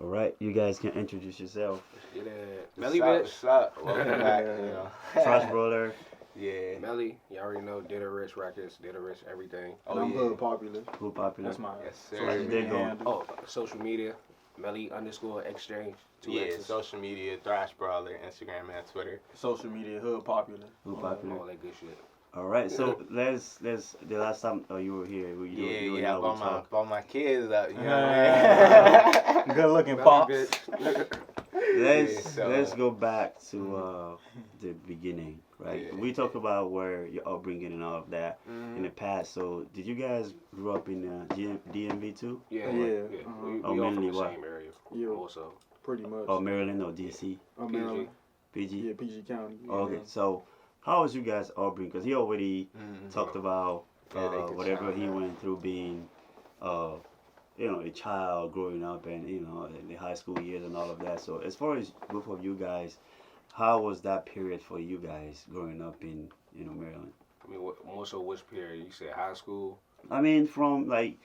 All right, you guys can introduce yourself. Get it. Melly Melly bitch. bitch. Welcome back. Trash Brother. Yeah. Melly, you already know Dinner Rich Records, Dinner Rich everything. Oh, I'm yeah. Hood Popular. Who popular? That's my Yes, sir. social There media go. handle. Oh, social media, Melly _ exchange. Two Yeah, X's. social media, Thrash Brawler, Instagram and Twitter. Social media Hood Popular. Who popular? All that good shit. All right, so let's the last time you were here, you and I would talk. brought my kids up, you know what I mean? Good looking Melly pops. bitch. Let's go back to the beginning, right? Yeah. We talk about where your upbringing and all of that in the past. So, did you guys grow up in DMV too? Yeah, Yeah. We, Oh, we all mainly from the what? same area. Yeah. Also, Pretty much. Or Maryland or DC? Maryland. PG? Yeah, PG County. Oh, okay, so how was you guys upbringing? Because he already talked about Yeah, they could whatever chime he in. went through being, a child growing up and, in the high school years and all of that. So as far as both of you guys, how was that period for you guys growing up in, Maryland? I mean, more so which period? You said high school. I mean, from like,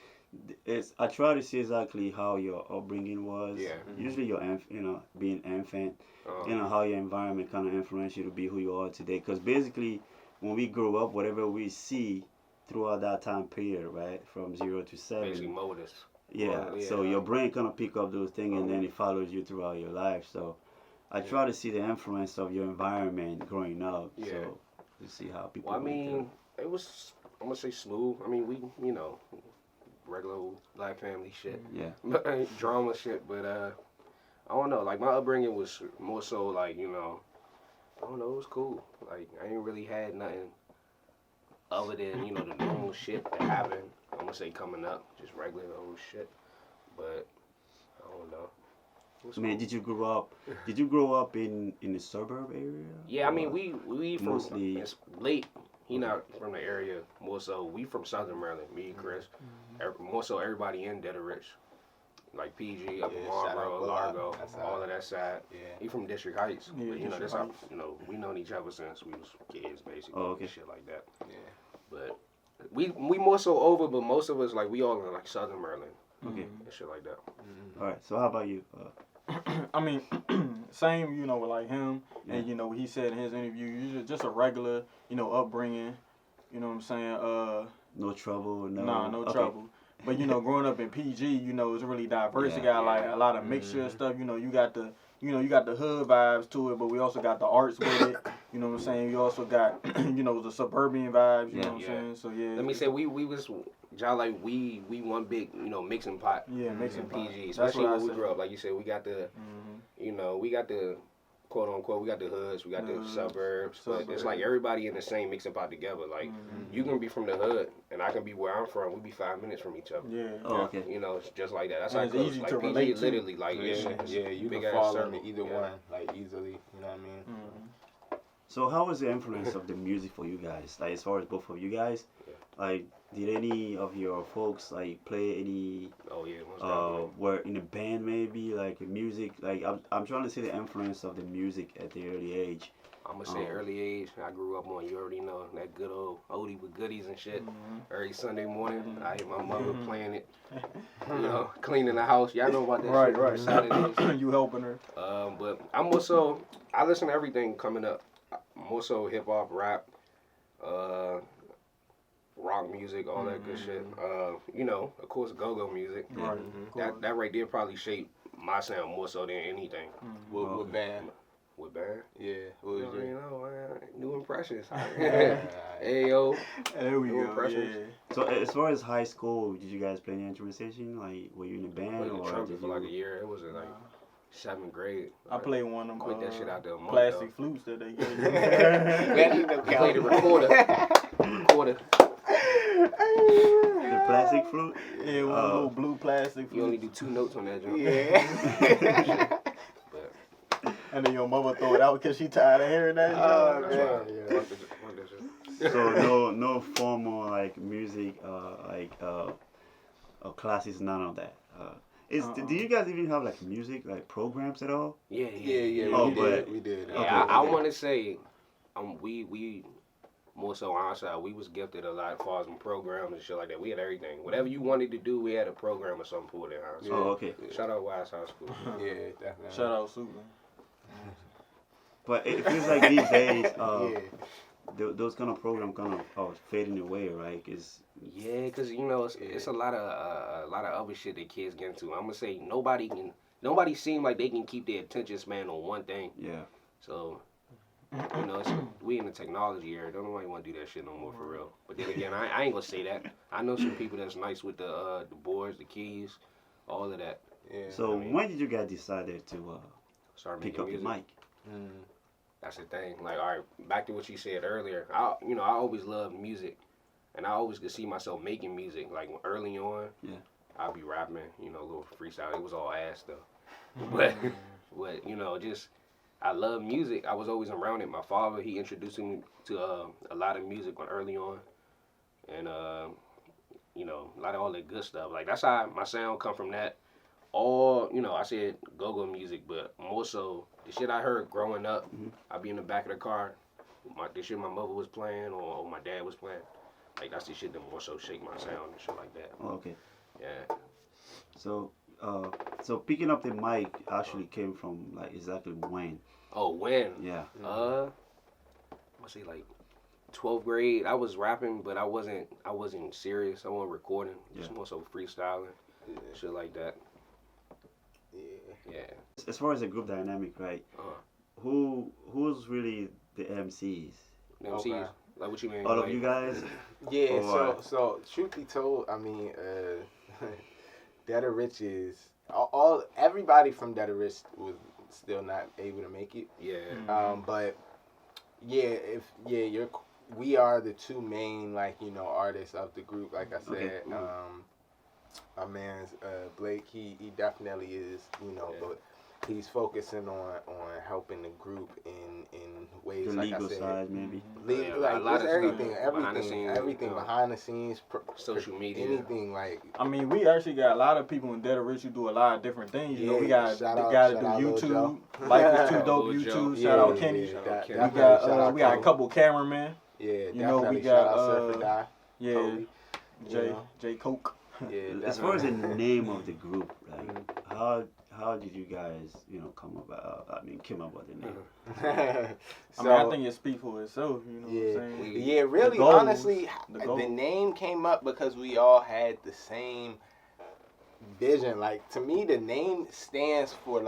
I try to see exactly how your upbringing was. Yeah. Usually your, being infant, Um, how your environment kind of influenced you to be who you are today. Because basically, when we grow up, whatever we see throughout that time period, right, from 0 to 7, basically motives. yeah. Yeah. So your brain kind of pick up those things and then it follows you throughout your life. So I try to see the influence of your environment growing up. Yeah. So to see how people. Well, I went through. mean, it was, I'm gonna say smooth. I mean, we, regular old black family shit. Yeah. Drama shit, but I don't know. Like my upbringing was more so like I don't know. It was cool. Like I ain't really had nothing other than the normal shit that happened. I'm gonna say coming up, just regular old shit. But I don't know. It was I mean, cool. did you grow up? Did you grow up in the suburb area? Yeah, I mean Or- we from mostly- it's late. He not from the area. More so, we from Southern Maryland. Me and Chris. More so, everybody in Dead or Rich, like PG, Upper Yeah, shout out Marlboro, Glock. Largo, That's all how- of that side. Yeah. He from District Heights. Yeah, But, District that's how Heights. we known each other since we was kids, basically. Oh, okay. And shit like that. Yeah. But we more so over, but most of us like we all in like Southern Maryland Okay. and shit like that. All right. So how about you? I mean, same, with like him. And, what he said in his interview, you just a regular, upbringing. You know what I'm saying? No trouble. No. No Okay. trouble. But growing up in PG, it's really diverse. Yeah. You got like a lot of mixture of stuff. You got the you got the hood vibes to it, but we also got the arts with it. You know what I'm saying? You also got the suburban vibes. You know what I'm Yeah. saying? So yeah. Let me say we was y'all like we one big mixing pot. Yeah, mixing in pot. PG, That's especially what I when we said. grew up. Like you said, we got the we got the quote unquote, we got the hoods, we got the suburbs, but it's like everybody in the same mixing pot together. Like you can be from the hood, and I can be where I'm from. We be 5 minutes from each other. Yeah. Oh, okay. It's just like that. That's And how it's close. easy Like to PG, relate to. literally, like Yeah, you big can ass fall circle. into either Yeah. one, like easily, you know what I mean? So how was the influence of the music for you guys? Like as far as both of you guys, like did any of your folks like play any Oh yeah, most definitely. were in a band maybe like music? Like I'm trying to see the influence of the music at the early age. I'm gonna say early age. I grew up on, you already know, that good old oldie with goodies and shit. Every Sunday morning, I hear my mother playing it. Cleaning the house. Y'all know about that shit. Right. Saturdays. You helping her. But I'm also, I listen to everything coming up. More so hip hop, rap, rock music, all that good shit. Of course, go-go music. Right. That right there probably shaped my sound more so than anything. What band? With band. Yeah, what was You your... know, new impressions. Ayo. There we New go. impressions. Yeah. So as far as high school, did you guys play any instrumentation? Like were you in a band Played the or trumpet did for you? like a year. It was in like 7th grade. I played one of them Quit that shit out there a month plastic ago. flutes that they gave you. Played the recorder. The plastic flute? Yeah, one of those little blue plastic You only flutes. do 2 notes on that joint. Yeah. But And then your mother throw it out because she tired of hearing that. Oh, shit. that's man. why. Fuck that shit. So no formal like music classes, none of that. Do you guys even have like music like programs at all? Yeah. Yeah, Oh, we but- did. We did. Yeah, Okay, I okay. want to say, we more so on our side, we was gifted a lot as far as programs and shit like that. We had everything. Whatever you wanted to do, we had a program or something for it in house. Oh, okay. Shout out Wise High School. Yeah, definitely. Shout out Super. But it feels like these days, Yeah. those kind of programs kind of are fading away, right? Cause Yeah, cause you know it's a lot of other shit that kids get into. I'm gonna say nobody seem like they can keep their attention span on one thing. yeah. So you know we in the technology era. Don't nobody want to do that shit no more for real. But then again, I ain't gonna say that. I know some people that's nice with the boards, the keys, all of that. Yeah. So I mean- when did you guys decided to Start pick making up the music. mic? Mm. That's the thing. Like, all right, back to what you said earlier. I always loved music, and I always could see myself making music. Like early on, Yeah. I'd be rapping, a little freestyle. It was all ass though, but just I love music. I was always around it. My father, he introduced me to a lot of music early on, and a lot of all that good stuff. Like that's how my sound come from that. All I said go-go music, but more so the shit I heard growing up. I'd be in the back of the car, the shit my mother was playing or my dad was playing. Like that's the shit that more so shake my sound and shit like that. Oh, okay. Yeah. So so picking up the mic actually came from like exactly when? Oh, when? Yeah. I say like 12th grade. I was rapping, but I wasn't serious. I wasn't recording. Just Yeah. more so freestyling, Yeah. shit like that. Yeah. Yeah. As far as the group dynamic, right? Who's really the MCs? MCs. Okay. Like what you mean? All like, of you guys? Yeah, Or- so truth be told, I mean, Dead or Rich is all everybody from Dead or Rich was still not able to make it. Yeah. But we are the two main artists of the group. Like I said, Okay. our man's Blake, he definitely is, but he's focusing on helping the group in ways The like I legal said. side, maybe. Yeah, Like a lot it's of everything, stuff behind the everything, scenes, everything behind the scenes, Social media. anything like. I mean, we actually got a lot of people in Dead or Rich who do a lot of different things. You know, we Yeah, got the shout out- guy that shout do out Lil YouTube. Joe. Life is too dope. Lil Joe. YouTube. Shout out Yeah, Kenny. yeah, Shout out that- Kenny. We definitely got shout out we got a Kenny. couple cameramen. Yeah, you know, we definitely got, shout out Surfer Die. Yeah, Kobe, J you know. J Coke. Yeah, As far as the definitely. name of the group, like how did you guys, come about? I mean, came up with the name. I mean, I think it speaks for itself. You know Yeah, what I'm saying? yeah. Really, The goals, honestly, the the goals. name came up because we all had the same vision. Like to me, the name stands for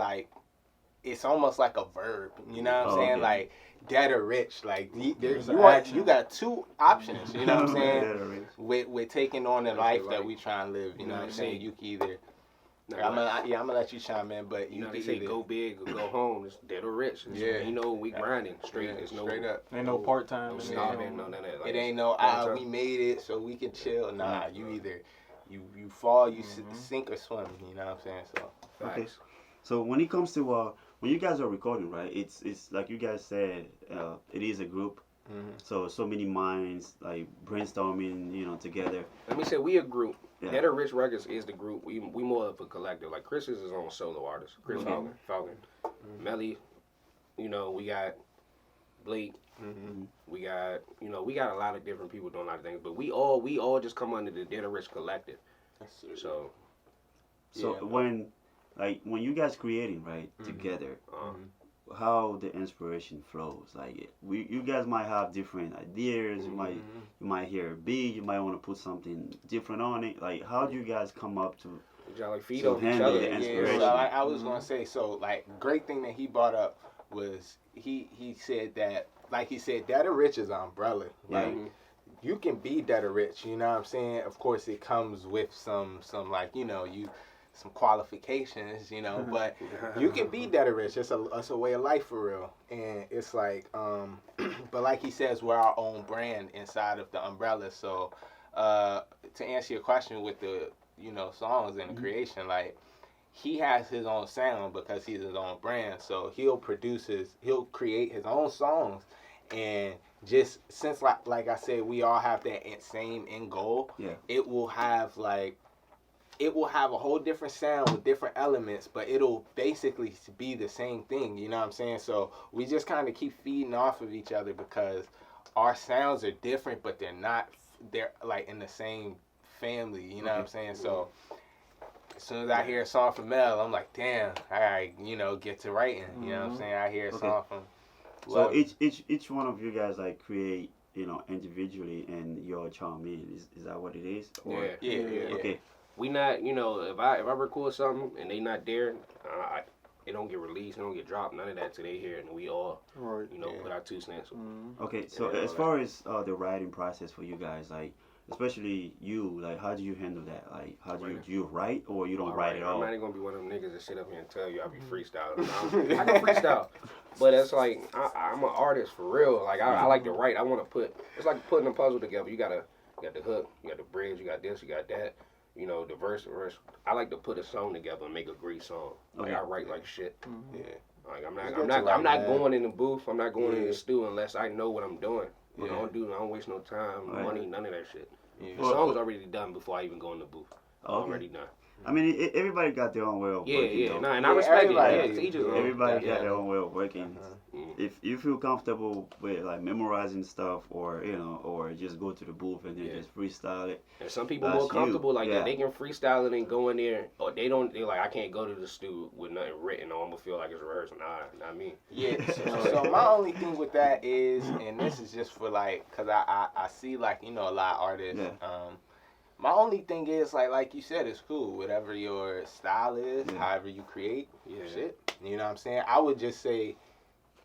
it's almost like a verb. You know what I'm Oh, saying? okay. Like dead or rich. Like It's an you action. got two options. You know what I'm saying? Dead or Rich. With taking on the That's life right. that we try and live. You know what I'm saying? You can either. Like, I'm gonna let you chime in, but you they can say either. go big or go home. It's dead or rich. Yeah. We grinding straight. Yeah, It's straight up. Ain't no part time. No Yeah. stopping, no none of that. Like, It ain't no long-term. we made it so we can chill. Nah, you either you fall, you sink or swim. You know what I'm saying? So Okay. Facts. So when it comes to when you guys are recording, right? It's like you guys said, it is a group. So many minds like brainstorming, together. Let me say we a group. Yeah. Dead or Rich Records is the group. We more of a collective. Like Chris is his own solo artist. Chris Okay. Falcon. Melly, we got Blake. We got we got a lot of different people doing a lot of things. But we all just come under the Dead or Rich collective. So So Yeah. when you guys creating right together, how the inspiration flows. Like you guys might have different ideas. You might hear a beat. You might want to put something different on it. Like how do you guys come up to? y'all like feed So off each handle other. the Yeah, inspiration. so I was gonna say, so great thing that he brought up was he said that he said Dead or Rich is an umbrella. Yeah. Like you can be Dead or Rich, you know what I'm saying? Of course it comes with some some qualifications, but you can be Dead or Rich. It's a way of life for real. And it's like but like he says, we're our own brand inside of the umbrella. So to answer your question with the songs and the creation, he has his own sound because he's his own brand. So he'll create his own songs, and just since like I said, we all have that same end goal. Yeah. It will have a whole different sound with different elements, but it'll basically be the same thing. You know what I'm saying? So we just kind of keep feeding off of each other because our sounds are different, but they're not. They're like in the same family. You know what I'm saying? So as soon as I hear a song from Mel, I'm like, damn, I get to writing. You know what I'm saying? I hear a song from. So each one of you guys like create, individually, and your charm is that what it is? Or, Yeah. Okay. We not, if I record something and they not there, it don't get released, it don't get dropped, none of that till they hear it, and we all, put our 2 cents. Okay. So Yeah, as far as the writing process for you guys, like especially you, like how do you handle that? Like how do you write or you don't write at all? I'm not even gonna be one of them niggas that sit up here and tell you I be freestyling. I can freestyle, but it's like I'm an artist for real. Like I like to write. I want to put. It's like putting a puzzle together. You got the hook, you got the bridge, you got this, you got that. The verse. I like to put a song together and make a great song. Like I write like shit. Yeah. Like I'm not going in the booth. I'm not going in the studio unless I know what I'm doing. I don't waste no time, money, none of that shit. The song's already done before I even go in the booth. Already done. I mean, everybody got their own way of working. And I respect it. Yeah, it's each his own. Everybody got their own way of working. If you feel comfortable with like memorizing stuff, or or just go to the booth and then just freestyle it. And some people more comfortable like that. They can freestyle it and go in there, or they're like, I can't go to the studio with nothing written, or I'm gonna feel like it's rehearsal. Nah, not me. Yeah. So my only thing with that is, and this is just for like, cause I see like a lot of artists. My only thing is like you said, it's cool. Whatever your style is, however you create, shit. You know what I'm saying? I would just say,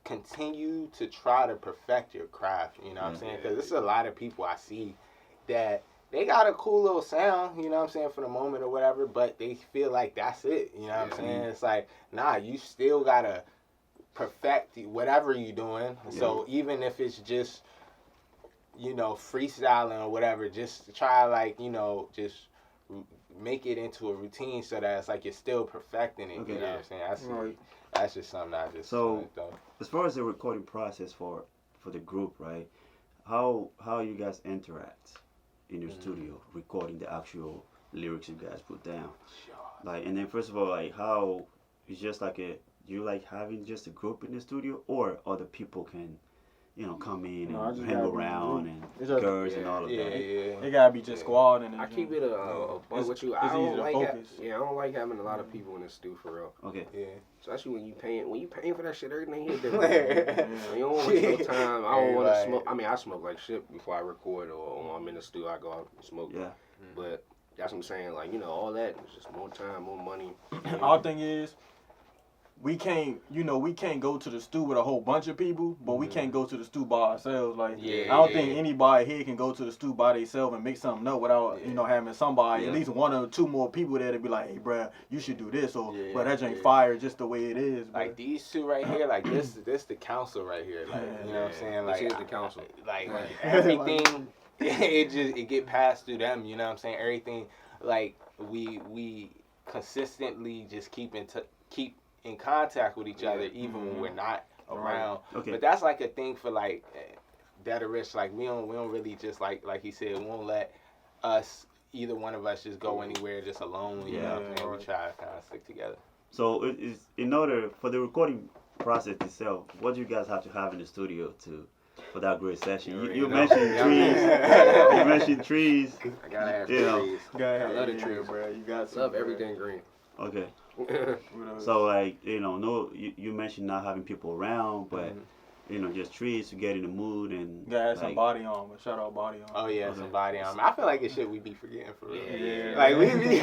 continue to try to perfect your craft. You know what I'm saying? Because there's a lot of people I see that they got a cool little sound. You know what I'm saying, for the moment or whatever, but they feel like that's it. You know what I'm saying? It's like, nah, you still gotta perfect whatever you're doing. So even if it's just freestyling or whatever, just try like, just make it into a routine so that it's like you're still perfecting it. You know what I'm saying? That's just something I just as far as the recording process for the group, right? How you guys interact in your studio recording the actual lyrics you guys put down? Like, and then first of all, like how it's just like do you like having just a group in the studio, or other people can come in and hang around and girls and all of that? It gotta be just squad. And I keep it a buck with you. I don't like having a lot of people in the studio for real. Okay. Yeah. Especially when you paying for that shit, everything here different. You don't want to waste no time. I don't want to smoke. I mean, I smoke like shit before I record, or when I'm in the studio, I go out and smoke. Yeah. But that's what I'm saying. Like, all that is just more time, more money. Our thing is, we can't go to the stew with a whole bunch of people, but we can't go to the stew by ourselves. Like, I don't think anybody here can go to the stew by themselves and make something up without, having somebody, at least one or two more people there to be like, hey, bruh, you should do this, or, bruh, that ain't fire just the way it is. Bruh. Like, these two right here, like, this the council right here. Like, you know what I'm saying? Like, this is the council. Like, everything, it get passed through them, you know what I'm saying? Everything, like, we consistently just keep in contact with each other, even when we're not around. Okay. But that's like a thing for like Dead or Rich. Like we don't really just like he said, we won't let us, either one of us, just go anywhere just alone. You know what I'm saying? We try to kind of stick together. So it is, in order for the recording process itself, what do you guys have to have in the studio for that great session? You mentioned trees. You mentioned trees. I gotta have trees. I love the trees, bro. You got love everything green. Okay. So like you mentioned not having people around, but just trees to get in the mood and have some body armor. Shout out body armor. Oh yeah, some body armor. I feel like it's shit we be forgetting for real. Yeah. Like we be.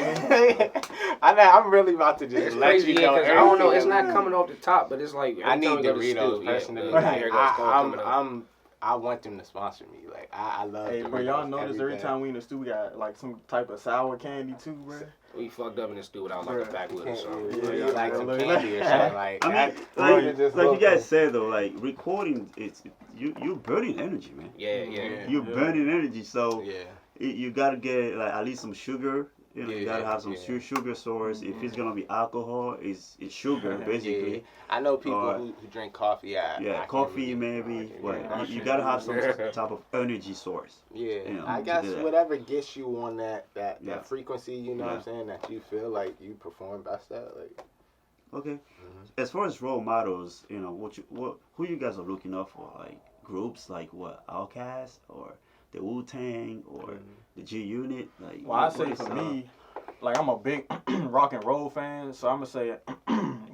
I'm really about to just let you know. I don't know. It's not coming off the top, but it's like I need Doritos personally. I want them to sponsor me. Like I love. Hey, bro, y'all notice every time we in the stew, we got like some type of sour candy too, bro. We fucked up in the stew without like a backwood or something. Yeah, like some candy or something. Like, I mean, like you guys said though, like recording, you burning energy, man. Yeah. You're burning energy, so you gotta get like at least some sugar. You gotta have some sugar source. If it's gonna be alcohol, it's sugar basically. Yeah. I know people who drink coffee. Coffee maybe. You gotta have some type of energy source. Yeah, I guess whatever gets you on that frequency, you know what I'm saying, that you feel like you perform best at. Like. Okay. As far as role models, who you guys are looking up for, like groups like what Outkast or the Wu Tang or the G Unit? Like, Well, I what say is, for me, like I'm a big rock and roll fan, so I'm gonna say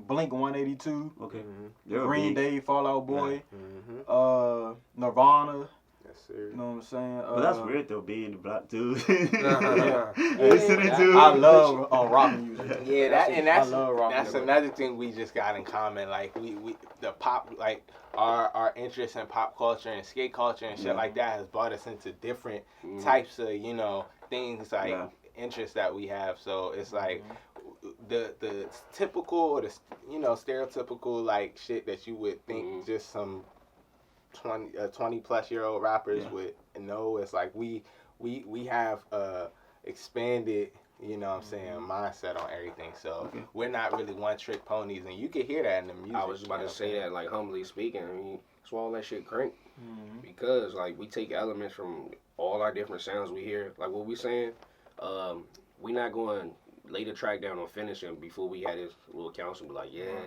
Blink 182, okay, Mm-hmm. they're Green big. Day, Fall Out Boy, Mm-hmm. Nirvana. Yes, sir. You know what I'm saying? But that's weird though, being the black dude. Yeah. Listening to. I love rock music. Yeah, That's that's I love rock that's music. another thing we just got in common. Like we the pop, like our interest in pop culture and skate culture and shit Yeah. like that has brought us into different Mm-hmm. types of things like Yeah. interests that we have. So it's like the typical or the stereotypical like shit that you would think just some 20 plus year old rappers Yeah. would know. It's like we have expanded, you know what I'm saying, mindset on everything. So Okay. we're not really one trick ponies, and you can hear that in the music. I was about you know to say that, like, humbly speaking, I mean, that's why all that shit crank. Mhm. Because, like, we take elements from all our different sounds we hear. Like, what we saying, we not going to lay the track down on finishing before we had this little council. Be like, yeah,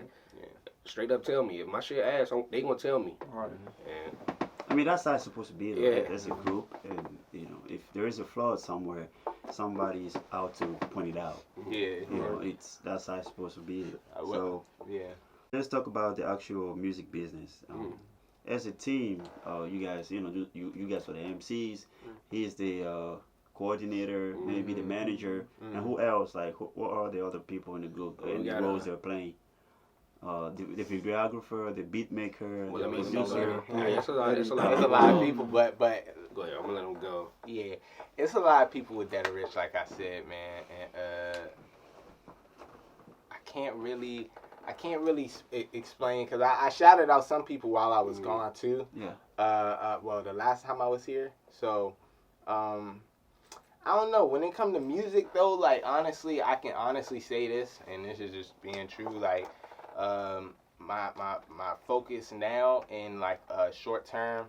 straight up tell me. If my shit ass, they going to tell me. Right. And I mean, that's how it's supposed to be, though. Yeah. As a group, and if there is a flaw somewhere, somebody's out to point it out. Yeah, That's how it's supposed to be. I will. So yeah. let's talk about the actual music business. As a team, you guys, you guys are the MCs. He's the coordinator, maybe the manager, and who else? Like, what are the other people in the group and the roles they're playing? The videographer, the beat maker, Well, the let me producer. it's a lot There's a lot of people, but Go ahead, I'm gonna let them go. yeah, it's a lot of people with Dead or Rich, like I said, man, and I can't really explain because I shouted out some people while I was gone too. Yeah. Well, the last time I was here, so I don't know. When it comes to music, though, like honestly, I can honestly say this, and this is just being true. Like, my focus now in like a short term,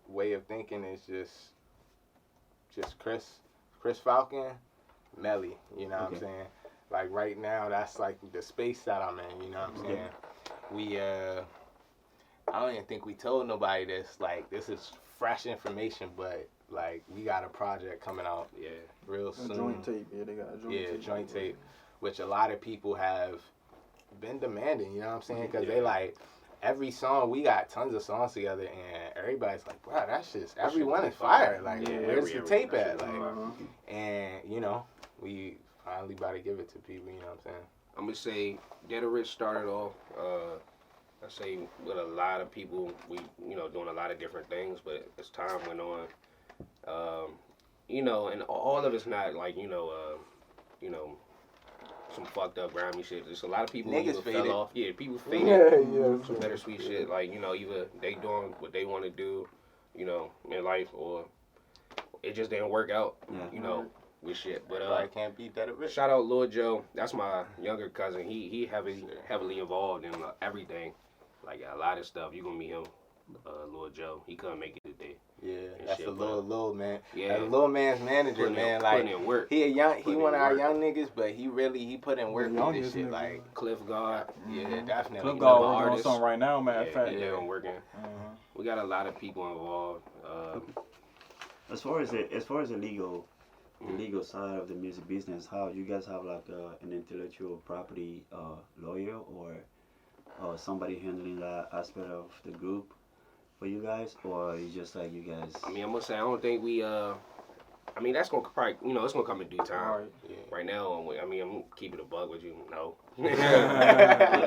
way of thinking is just Chris Falcon, Melly. You know what I'm saying? Like right now, that's like the space that I'm in. You know what I'm saying? We I don't even think we told nobody this. Like this is fresh information, but like we got a project coming out real soon. A joint tape, yeah, they got a joint tape. Yeah, joint tape, which a lot of people have been demanding, you know what I'm saying? Because they like, every song, we got tons of songs together, and everybody's like, wow, that's just, everyone is fire. Like, where's the tape at? Like, and, we finally about to give it to people, you know what I'm saying? I'm gonna say Dead or Rich started off, I say with a lot of people, we, doing a lot of different things, but as time went on, and all of it's not like, some fucked up grimy shit. There's a lot of people Niggas either faded. fell off. Yeah, people faded. Yeah. Some bittersweet shit. Like, either they doing what they want to do, in life, or it just didn't work out, with shit. But I can't beat Dead or Rich. shout out Lil Joe. That's my younger cousin. He heavily involved in everything. Like a lot of stuff. You gonna meet him, Lil Joe. He couldn't make it today. Yeah, and that's shit, a little man. Yeah. That's a little man's manager, man. Putting Like in work. he Putting one of in our work. young niggas, but he put in work with this youngest shit. nigga. Like Cliff God. yeah, definitely. Clip Another God working on artist. something right now, matter of fact. Yeah, I'm working. We got a lot of people involved. As far as the legal side of the music business, how you guys have like an intellectual property lawyer or somebody handling that aspect of the group for you guys, or it's just like you guys? I mean, I'm gonna say I don't think we. I mean, that's gonna probably it's gonna come in due time. Right. Yeah. Right now, I mean, I'm keeping a bug with you. No.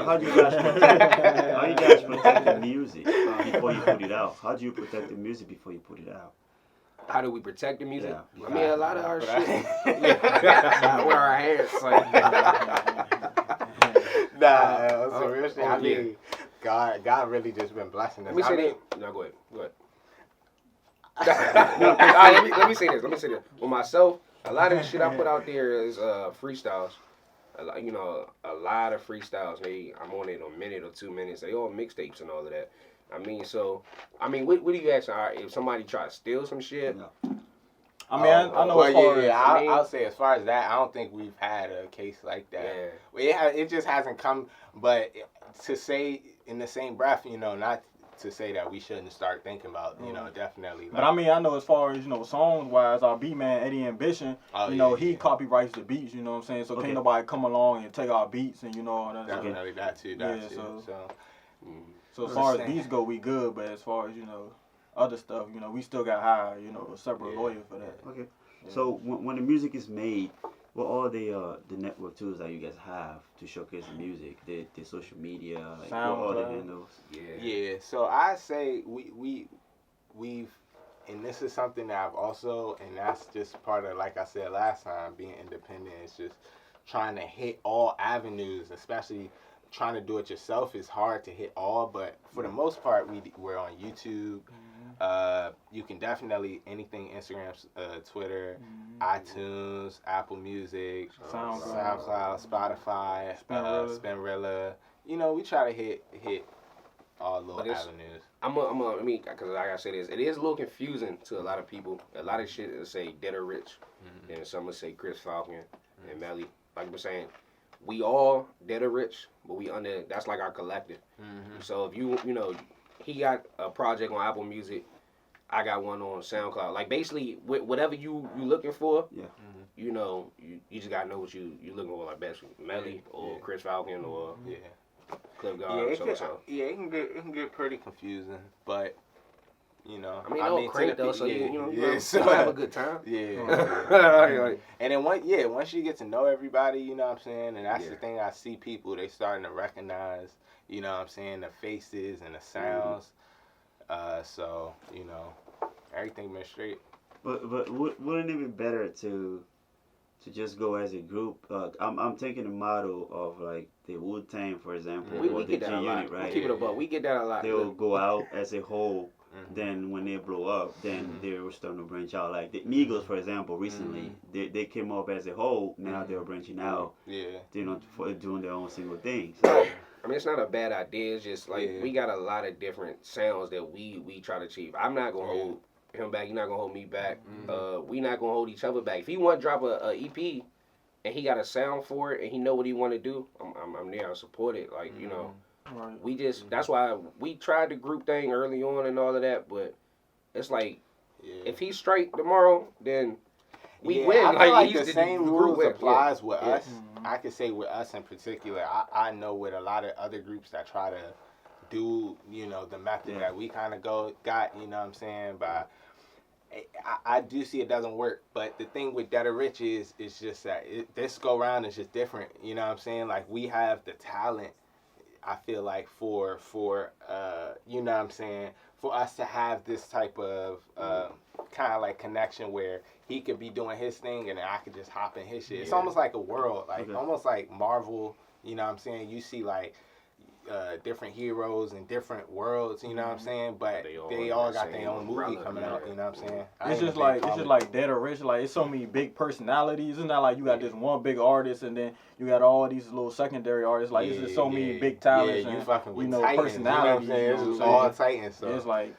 How do you guys protect the music before you put it out? How do you protect the music before you put it out? How do we protect the music? Yeah. I mean, a lot of our But shit. With our hands. Like, Nah, that's some real shit. I mean, God really just been blessing us. let me I say mean, that. No, go ahead. Let me say this. With myself, a lot of the shit I put out there is freestyles. A lot of freestyles. I'm on it a minute or 2 minutes. They all mixtapes and all of that. I mean, what do you ask? If somebody try to steal some shit, I mean, I know as far as I'll say as far as that, I don't think we've had a case like that. Yeah. It just hasn't come. But to say in the same breath, not to say that we shouldn't start thinking about, you know, definitely. Like, But I mean, I know as far as, you know, songs wise, our beat man Eddie Ambition, you know, he copyrights the beats, you know what I'm saying? So can't nobody come along and take our beats and, you know, that's definitely that too. So as far as beats go, we good, but as far as, you know, other stuff, you know, we still got to hire, you know, a separate lawyer for that. Okay. So when the music is made, what are the network tools that you guys have to showcase the music? The social media, like what are the handles? Yeah. So I say we've, and this is something that I've also, and that's just part of, like I said last time, being independent is just trying to hit all avenues, especially trying to do it yourself is hard to hit all, but for the most part, we're on YouTube. You can definitely anything, Instagram, Twitter, iTunes, Apple Music, SoundCloud, Spotify, Spinrilla. You know, we try to hit all little avenues. I mean, because like I said, it is a little confusing to a lot of people. A lot of shit will say Dead or Rich, and some will say Chris Falcon and Melly. Like we're saying, we all Dead or Rich, but we under, that's like our collective. So if you know, he got a project on Apple Music, I got one on SoundCloud. Like basically, whatever you looking for, you know, you just gotta know what you looking for. Like best Melly or Chris Falcon or Cliff God. It can get pretty confusing, but you know, I mean crank though, so you so have a good time. And then once you get to know everybody, you know what I'm saying, and that's the thing, I see people, they starting to recognize, you know what I'm saying, the faces and the sounds. So you know, everything been straight. But wouldn't it be better to just go as a group? I'm taking the model of like the Wu-Tang, for example, we or the get that a lot. G-Unit, right? Keep it above. We get that a lot. They'll go out as a whole. Then when they blow up, then they were starting to branch out. Like the Migos, for example, recently they came up as a whole. Now they're branching out. You know, for doing their own single thing. So, I mean, it's not a bad idea. It's just like we got a lot of different sounds that we try to achieve. I'm not gonna hold him back. You're not gonna hold me back. We not gonna hold each other back. If he want to drop a EP and he got a sound for it and he know what he want to do, I'm there. I support it. Like you know. Right. We just, that's why we tried the group thing early on and all of that, but it's like, if he's straight tomorrow, then we win. I feel like the the same rules applies with us. Mm-hmm. I could say with us in particular, I know with a lot of other groups that try to do, you know, the method that we kind of got, you know what I'm saying, but I do see it doesn't work. But the thing with Dead or Rich is just that this go round is just different, you know what I'm saying, like we have the talent, I feel like for you know what I'm saying, for us to have this type of kind of like connection where he could be doing his thing and then I could just hop in his shit. It's almost like a world, like almost like Marvel, you know what I'm saying? You see like different heroes in different worlds, you know what I'm saying? But they all got their own movie coming out, you know what I'm saying? It's just like Dead or Rich, like it's so many big personalities. It's not like you got this one big artist and then you got all these little secondary artists. Like it's just so many big talents you and fucking with you know Titans, personalities. You know what I'm saying? It's all Titans. So. It's like.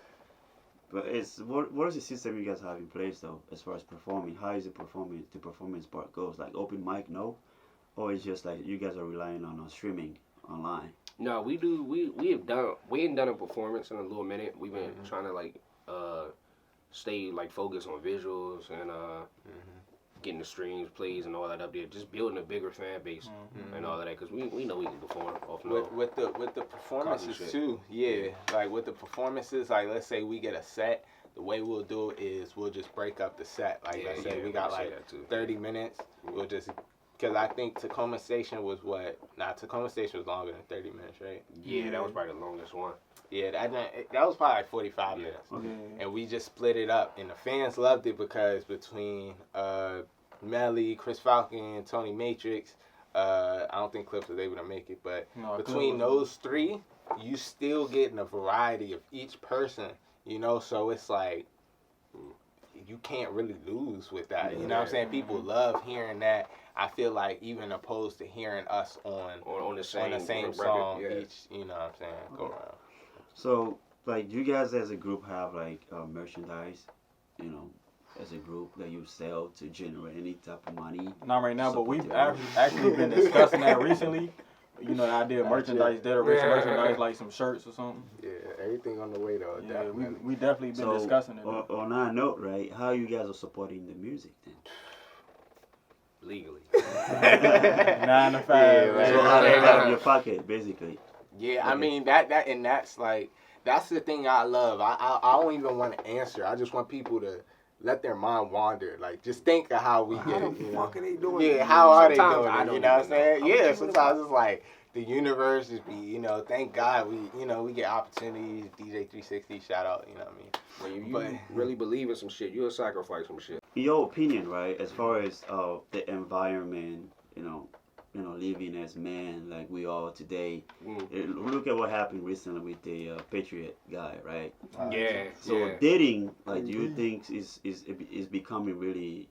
But it's what is the system you guys have in place though, as far as performing? How is the performance part goes? Like open mic, no, or it's just like you guys are relying on streaming online? No, we ain't done a performance in a little minute. We've been trying to like stay like focused on visuals and getting the streams, plays, and all that up there. Just building a bigger fan base and all of that, because we know we can perform off with the performances too. Yeah, like with the performances, like let's say we get a set. The way we'll do it is we'll just break up the set. Like let's say we got like 30 minutes. We'll just. Because I think Tacoma Station was Tacoma Station was longer than 30 minutes, right? Yeah, that was probably the longest one. Yeah, that was probably like 45 minutes. Okay. And we just split it up. And the fans loved it because between Melly, Chris Falcon, Tony Matrix, I don't think Cliff was able to make it, but between those three, you still getting a variety of each person, you know? So it's like, you can't really lose with that. You know what I'm saying? People love hearing that. I feel like even opposed to hearing us on the same song each, you know what I'm saying, go around. So, like, you guys as a group have like merchandise, you know, as a group that you sell to generate any type of money? Not right now, but we've actually been discussing that recently. You know, the idea of merchandise, Dead or Rich merchandise, like some shirts or something. Yeah, everything on the way though. Yeah, Definitely. we definitely been So discussing it. on that note, right? How you guys are supporting the music then? Legally. 9 to 5. Yeah, man. So out of your pocket, basically. Yeah, I Okay. mean that and that's like that's the thing I love. I don't even want to answer. I just want people to let their mind wander. Like just think of how we How get the it. You fuck know? are they doing Yeah, it? how are they Sometimes doing I it? don't You know what I'm even know. saying? I'm Yeah, keeping it sometimes it's like the universe just be, thank God we get opportunities. DJ 360, shout out, you know what I mean? When you But- really believe in some shit, you'll sacrifice some shit. In your opinion, right? As far as the environment, living as men like we are today. Look at what happened recently with the Patriot guy, right? Yeah. So yeah. dating, like, do you think is becoming really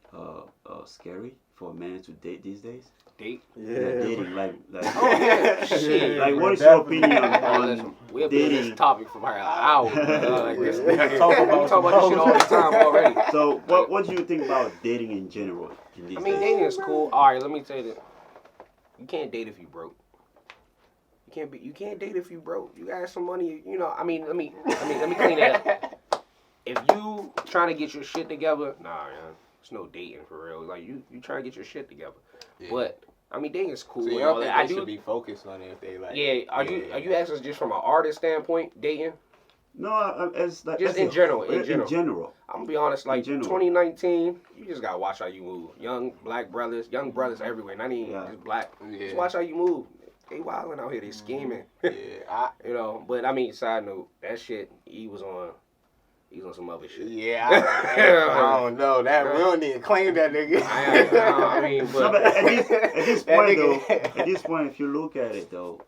scary for men to date these days? Date. Dating, like Oh yeah. Shit. like what is your Definitely. opinion Listen, on we'll be on dating? this topic for about an hour. Bro. Like this, We we talk talk about about this shit all the time already. So what do you think about dating in general in these I mean, days? dating is cool. All right, let me tell you this. You can't date if you broke. You can't date if you broke. You got some money, I mean, let me clean that up. If you trying to get your shit together, nah, man, it's no dating for real. Like you trying to get your shit together. Yeah. But I mean, dating is cool. So you and all don't think that. they should be focused on it if they like? Yeah, are you asking just from an artist standpoint, dating? No, it's like Just as in a- general, in In general. general. I'm gonna be honest, like general. 2019, you just gotta watch how you move. Young brothers everywhere, not even just black. Yeah. Just watch how you move. They wilding out here, they scheming. Yeah, But I mean, side note, that shit, he was on some other shit. I don't know. That we don't need to claim that nigga. I mean, No, but at this That point though, nigga- at this point, if you look at it though,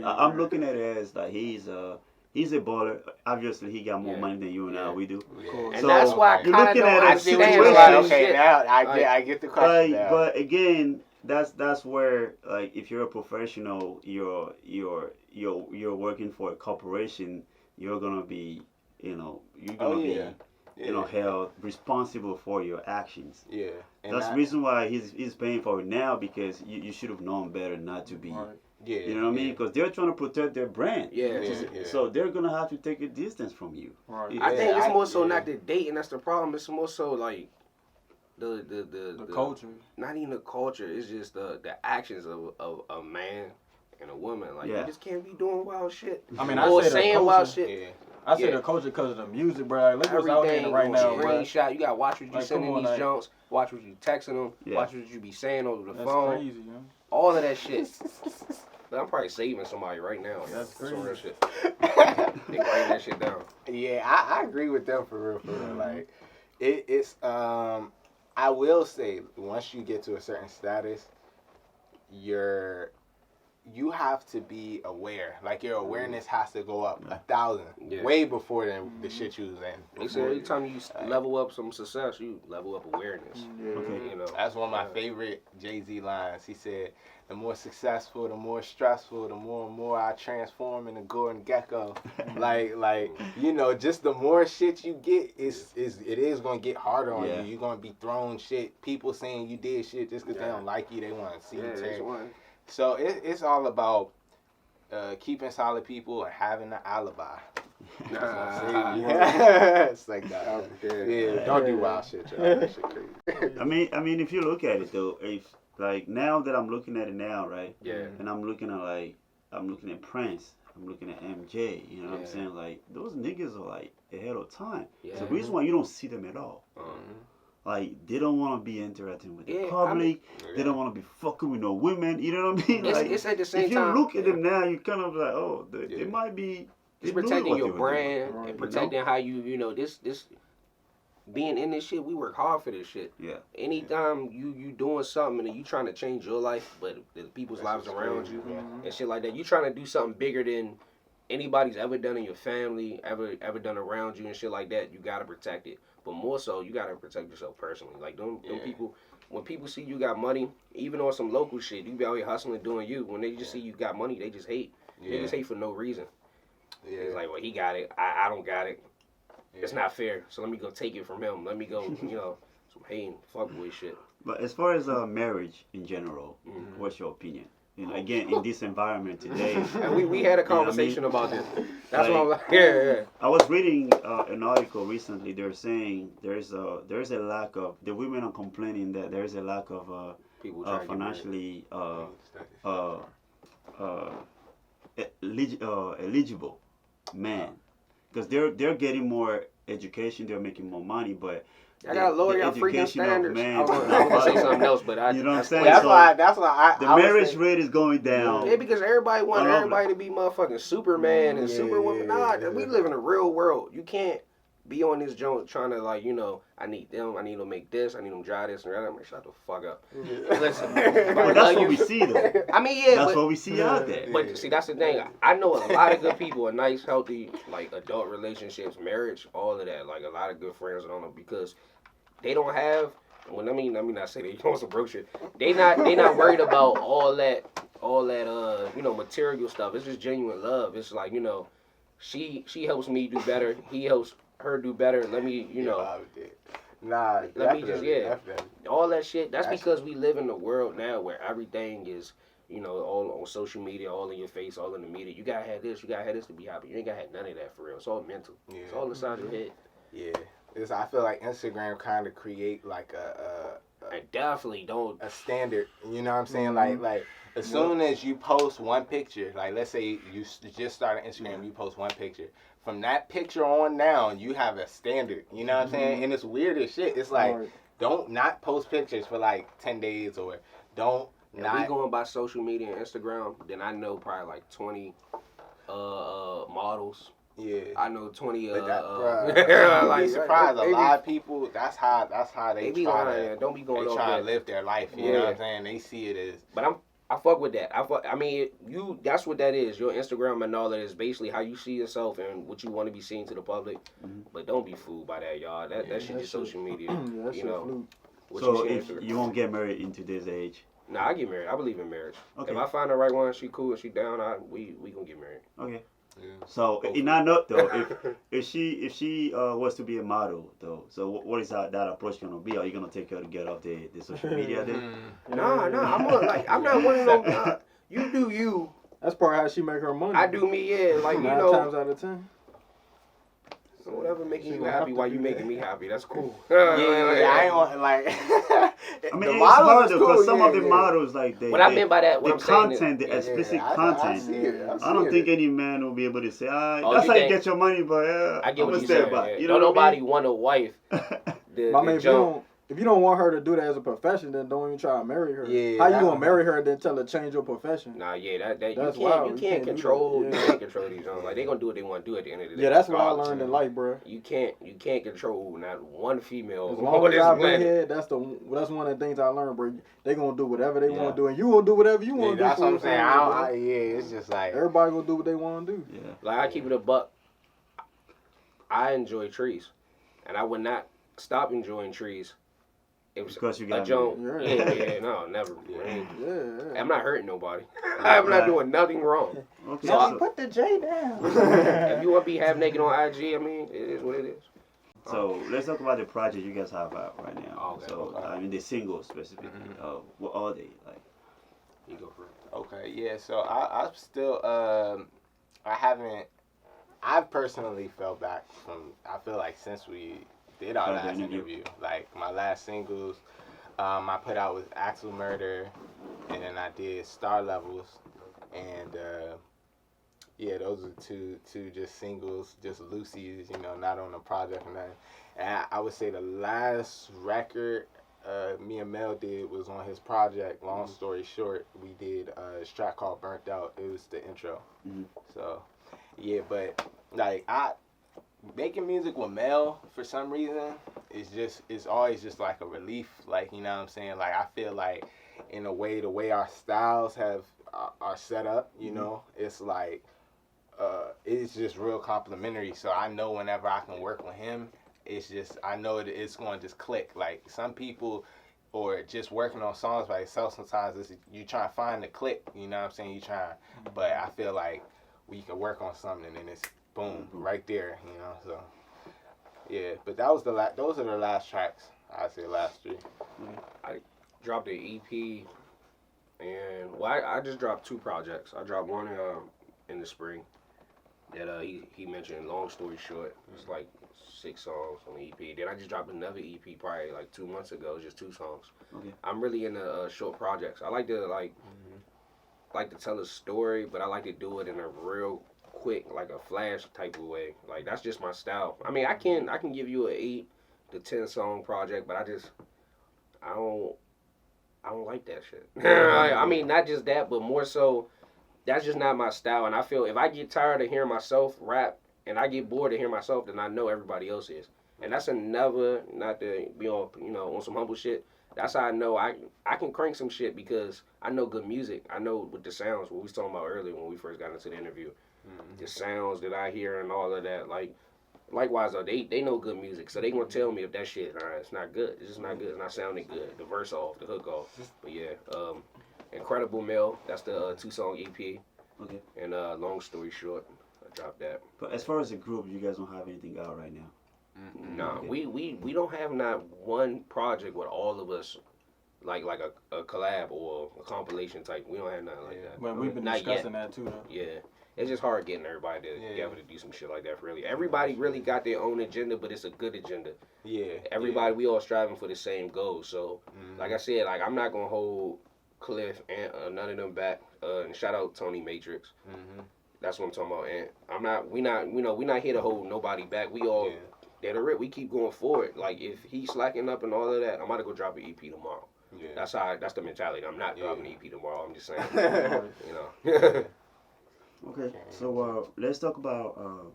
I'm looking at it as like he's a baller. Obviously, he got more Yeah. money than you and I. Yeah. We do. And So, that's why I you're kind of looking don't at it I as see what understand you're situation. a lot saying. of Okay, shit. now I get the question Like, now. but again, that's where, like, if you're a professional, you're working for a corporation, you're gonna be, you're gonna be, held responsible for your actions. Yeah. And That's the reason why he's paying for it now, because you should have known better not to be. Yeah. You know what I mean? Because they're trying to protect their brand. Yeah. So they're gonna have to take a distance from you. Right. I think it's more so yeah. not the dating that's the problem. It's more so like the culture. Not even the culture. It's just the actions of a man and a woman. Like you just can't be doing wild shit. I mean, or I say the saying wild culture. shit. Yeah. I say Yeah. the culture because of the music, bro. Like, look what's out Everything there right now, bro. screenshot. You gotta watch what you Like, sending come on, these like- jumps. Watch what you texting them. Yeah. Watch what you be saying over the That's phone. crazy, man. All of that shit. But I'm probably saving somebody right now. That's Some of that crazy. shit. They writing that shit down. Yeah, I agree with them for real. Like, it's I will say once you get to a certain status, you have to be aware. Like your awareness has to go up 1,000, Yeah. way before the shit you was in. They say every time you level up some success, you level up awareness. Okay. You know. That's one of my favorite Jay-Z lines. He said, "The more successful, the more stressful, the more and more I transform into Gordon Gecko." like just the more shit you get, it is gonna get harder on Yeah. you. You're gonna be thrown shit. People saying you did shit just because they don't like you. They want to see you that's tear. one. So it's all about keeping solid people and having an alibi. It's like that. Yeah, don't do wild shit, y'all. That shit crazy. I mean, if you look at it though, if like now that I'm looking at it now, right? Yeah. And I'm looking at Prince, I'm looking at MJ. You know what I'm saying? Like those niggas are like ahead of time. Yeah. It's the reason why you don't see them at all. Like they don't want to be interacting with the public. They don't want to be fucking with no women. You know what I mean? It's at the same if you time. look at them now, you kind of like, oh, they might be. It's they doing protecting what your they were doing. brand Right, and you protecting how you this being in this shit. We work hard for this shit. Yeah. Anytime you doing something and you trying to change your life, but the people's lives around you and shit like that, you trying to do something bigger than anybody's ever done in your family, ever done around you and shit like that. You gotta protect it, but more so you gotta protect yourself personally. Like them people. When people see you got money, even on some local shit, you be out here hustling doing you. When they just see you got money, they just hate. They just hate for no reason. Yeah. It's like, well, he got it. I don't got it. It's not fair. So let me go take it from him. Let me go, some hating fuckboy shit. But as far as marriage in general, what's your opinion? again in this environment today. And we had a You know what I mean? conversation about this. That's Like, why I'm like, yeah. I was reading an article recently. They're saying there's a lack of the women are complaining that there's a lack of People trying to get married. financially eligible men because they're getting more education, they're making more money, but I gotta lower the your freaking education of standards. men I was is gonna not say following. something else, but I You know what I'm I- saying? That's So, why. That's why the I was marriage saying- rate is going down. Yeah, because everybody want All over. everybody to be motherfucking Superman and Yeah, Superwoman. Nah, yeah. we live in a real world. You can't be on this joint trying to like, I need them, I need them to make this, I need them to dry this and that. I'm like, shut the fuck up. Listen, But that's what we see though. I mean, yeah, That's but what we see out there. But see, that's the thing. I know a lot of good people, a nice, healthy, like adult relationships, marriage, all of that. Like a lot of good friends on them because they don't have. Well, let me not say they want some broke shit. They not worried about all that material stuff. It's just genuine love. It's like she helps me do better. He helps her do better. Let me Nah, Let me just definitely. all that shit. That's That's- because we live in a world now where everything is, all on social media, all in your face, all in the media. You gotta have this, you gotta have this to be happy. You ain't gotta have none of that for real. It's all mental. Yeah. It's all inside your head. Yeah. I feel like Instagram kind of create like I definitely don't. a standard. You know what I'm saying? Like as soon as you post one picture, like let's say you just started Instagram, you post one picture. From that picture on down, you have a standard. You know what I'm saying? And it's weird as shit. It's like don't not post pictures for like 10 days or don't If not. we going by social media and Instagram, then I know probably like 20 models. Yeah. I know 20 But that, like, you'd be surprised. they A lot of people. That's how they be try lying. to. Don't be going They off try that. to live their life. You know what I'm saying? They see it as. But I fuck with that. I mean, that's what that is. Your Instagram and all that is basically how you see yourself and what you want to be seen to the public. Mhm. But don't be fooled by that, y'all. That shit that just shit- social media. Yeah, that shit fluke. What So you if share. you won't get married in today's age, Nah, I get married. I believe in marriage. okay, If I find the right one, she cool, and she down, we gonna get married. okay. Yeah. So in that note though, if she was to be a model though, so what is that approach gonna be? Are you gonna take her to get off the social media then? Nah, I'm not one of them. You do you. That's probably how she make her money. I do me. Yeah, like 9 times out of 10. whatever making you gonna happy have while to you do making that. me happy. That's cool. Yeah, I ain't want like. I mean, the it's models hard is though, cool, because some of the yeah. models like What I meant by that, what the I'm saying is, content, the Yeah, explicit I content. see it. I don't think any man will be able to say, Oh, that's you how you think- get your money, but I get I'm what gonna you're stand saying. by. Yeah. You Don't know nobody want a wife. what I mean, jump. if you don't want her to do that as a profession, then don't even try to marry her. Yeah, How you that- gonna marry her and then tell her change your profession? Nah, yeah, that That's you wild. can't You can't do control. that. You Yeah. can't control these young. Like they gonna do what they want to do at the end of the day. Yeah, that's what I regardless. learned in life, bro. You can't control not one female As on long as this I've been planet. here, that's one of the things I learned, bro. They gonna do whatever they Yeah. want to do, and you gonna do whatever you Yeah, want to do. that's for what I'm your saying. family, bro. It's just like. Everybody gonna do what they want to do. Yeah. Like I keep it a buck. I enjoy trees, and I would not stop enjoying trees. It was Because you a got joke. married. Yeah, no, never. Yeah. I'm not hurting nobody. I'm not doing nothing wrong. Okay. So I- Put the J down. If you want to be half naked on IG, I mean, it is what it is. So let's talk about the project you guys have out right now. Okay, So okay. I mean the singles specifically. What are they like? You go for it. Okay, yeah. So I'm still. I haven't. I've personally fell back from. I feel like since we did our Started the last interview. interview, like my last singles, I put out with Axel Murder, and then I did Star Levels, and yeah, those are two just singles, just Lucy's, not on a project or nothing. And I would say the last record me and Mel did was on his project. Long story short, we did a track called Burnt Out. It was the intro. Mhm. So, yeah, but like making music with Mel for some reason it's always just like a relief. Like, you know what I'm saying? Like I feel like in a way the way our styles are set up, it's like it's just real complimentary. So I know whenever I can work with him, it's just I know that it's going to just click. Like some people, or just working on songs by yourself, sometimes you try to find the click. You know what I'm saying? You try, but I feel like we can work on something and it's boom right there. So yeah. But that was those are the last tracks. I'd say last three. Dropped an EP And well, I just dropped 2 projects. I dropped one in the spring that he mentioned. Long story short, it's like 6 songs on the EP. Then I just dropped another EP probably like 2 months ago, just 2 songs. Okay. I'm really into short projects. I like to like to tell a story, but I like to do it in a real quick, like a flash type of way. Like that's just my style. I mean, I can give you a 8 to 10 song project, but I don't I don't like that shit. I mean, not just that, but more so, that's just not my style. And I feel if I get tired of hearing myself rap and I get bored of hearing myself, then I know everybody else is. And that's another, not to be on, on some humble shit. That's how I know I can crank some shit because I know good music. I know with the sounds, what we was talking about earlier when we first got into the interview. The sounds that I hear and all of that, like, likewise, though, they know good music, so they gonna tell me if that shit, it's not good. It's just not good. It's not sounding good. The verse off, the hook off. But yeah, Incredible Mail. That's the 2-song EP. Okay. And long story short, I dropped that. But as far as a group, you guys don't have anything out right now. Nah, Okay. we don't have not one project with all of us, like a collab or a compilation type. We don't have nothing like that. But we've been Not discussing that too, though. Yeah. It's just hard getting everybody together to do some shit like that, really. Everybody really got their own agenda, but it's a good agenda. Yeah. Everybody, we all striving for the same goal. So, like I said, like I'm not gonna hold Cliff and none of them back. And shout out Tony Matrix. That's what I'm talking about. And we not here to hold nobody back. We all, we keep going forward. Like if he's slacking up and all of that, I'm about to go drop an EP tomorrow. Yeah. That's the mentality. I'm not dropping an EP tomorrow. I'm just saying, Okay. So let's talk about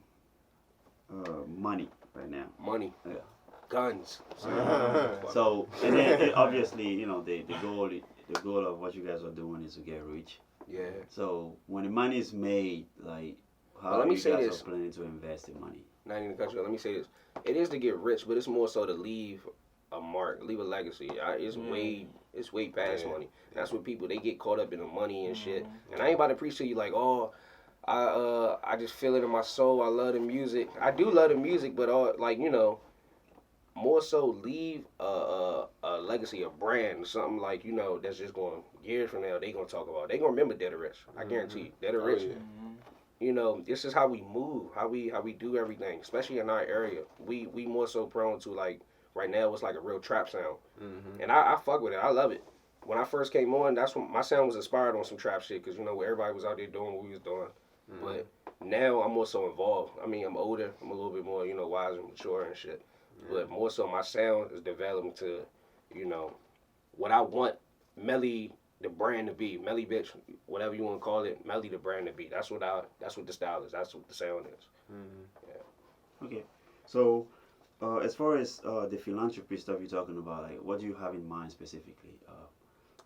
money right now. Money. Yeah. Guns. So and then obviously the goal of what you guys are doing is to get rich. Yeah. So when the money is made, like how Well, let me you say guys this. are planning to invest the money? Not even the country. Let me say this: it is to get rich, but it's more so to leave a mark, leave a legacy. It's way past money. That's what people they get caught up in the money and shit. And I ain't about to preach to you like, oh, I just feel it in my soul. I love the music. I do love the music, but more so leave a legacy, a brand, something like that's just going years from now they gonna talk about. They gonna remember Dead or Rich. I guarantee you, Dead or Rich. This is how we move, how we do everything, especially in our area. We more so prone to like right now it's like a real trap sound, and I fuck with it. I love it. When I first came on, that's when my sound was inspired on some trap shit because everybody was out there doing what we was doing. But now I'm more so involved. I mean, I'm older. I'm a little bit more wiser, mature and shit. But more so my sound is developing to what I want Melly the brand to be. Melly bitch, whatever you want to call it, Melly the brand to be. That's what the style is. That's what the sound is. Okay. So as far as the philanthropy stuff you're talking about, like what do you have in mind specifically?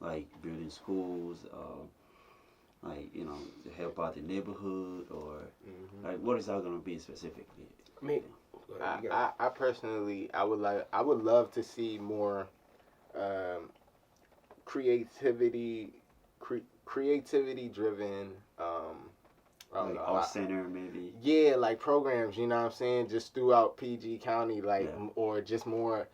Like building schools, like to help out the neighborhood, or like what is that gonna be specifically? I mean, I personally, I would love to see more creativity driven. Like art center maybe. Yeah, like programs. You know what I'm saying? Just throughout PG County, like or just more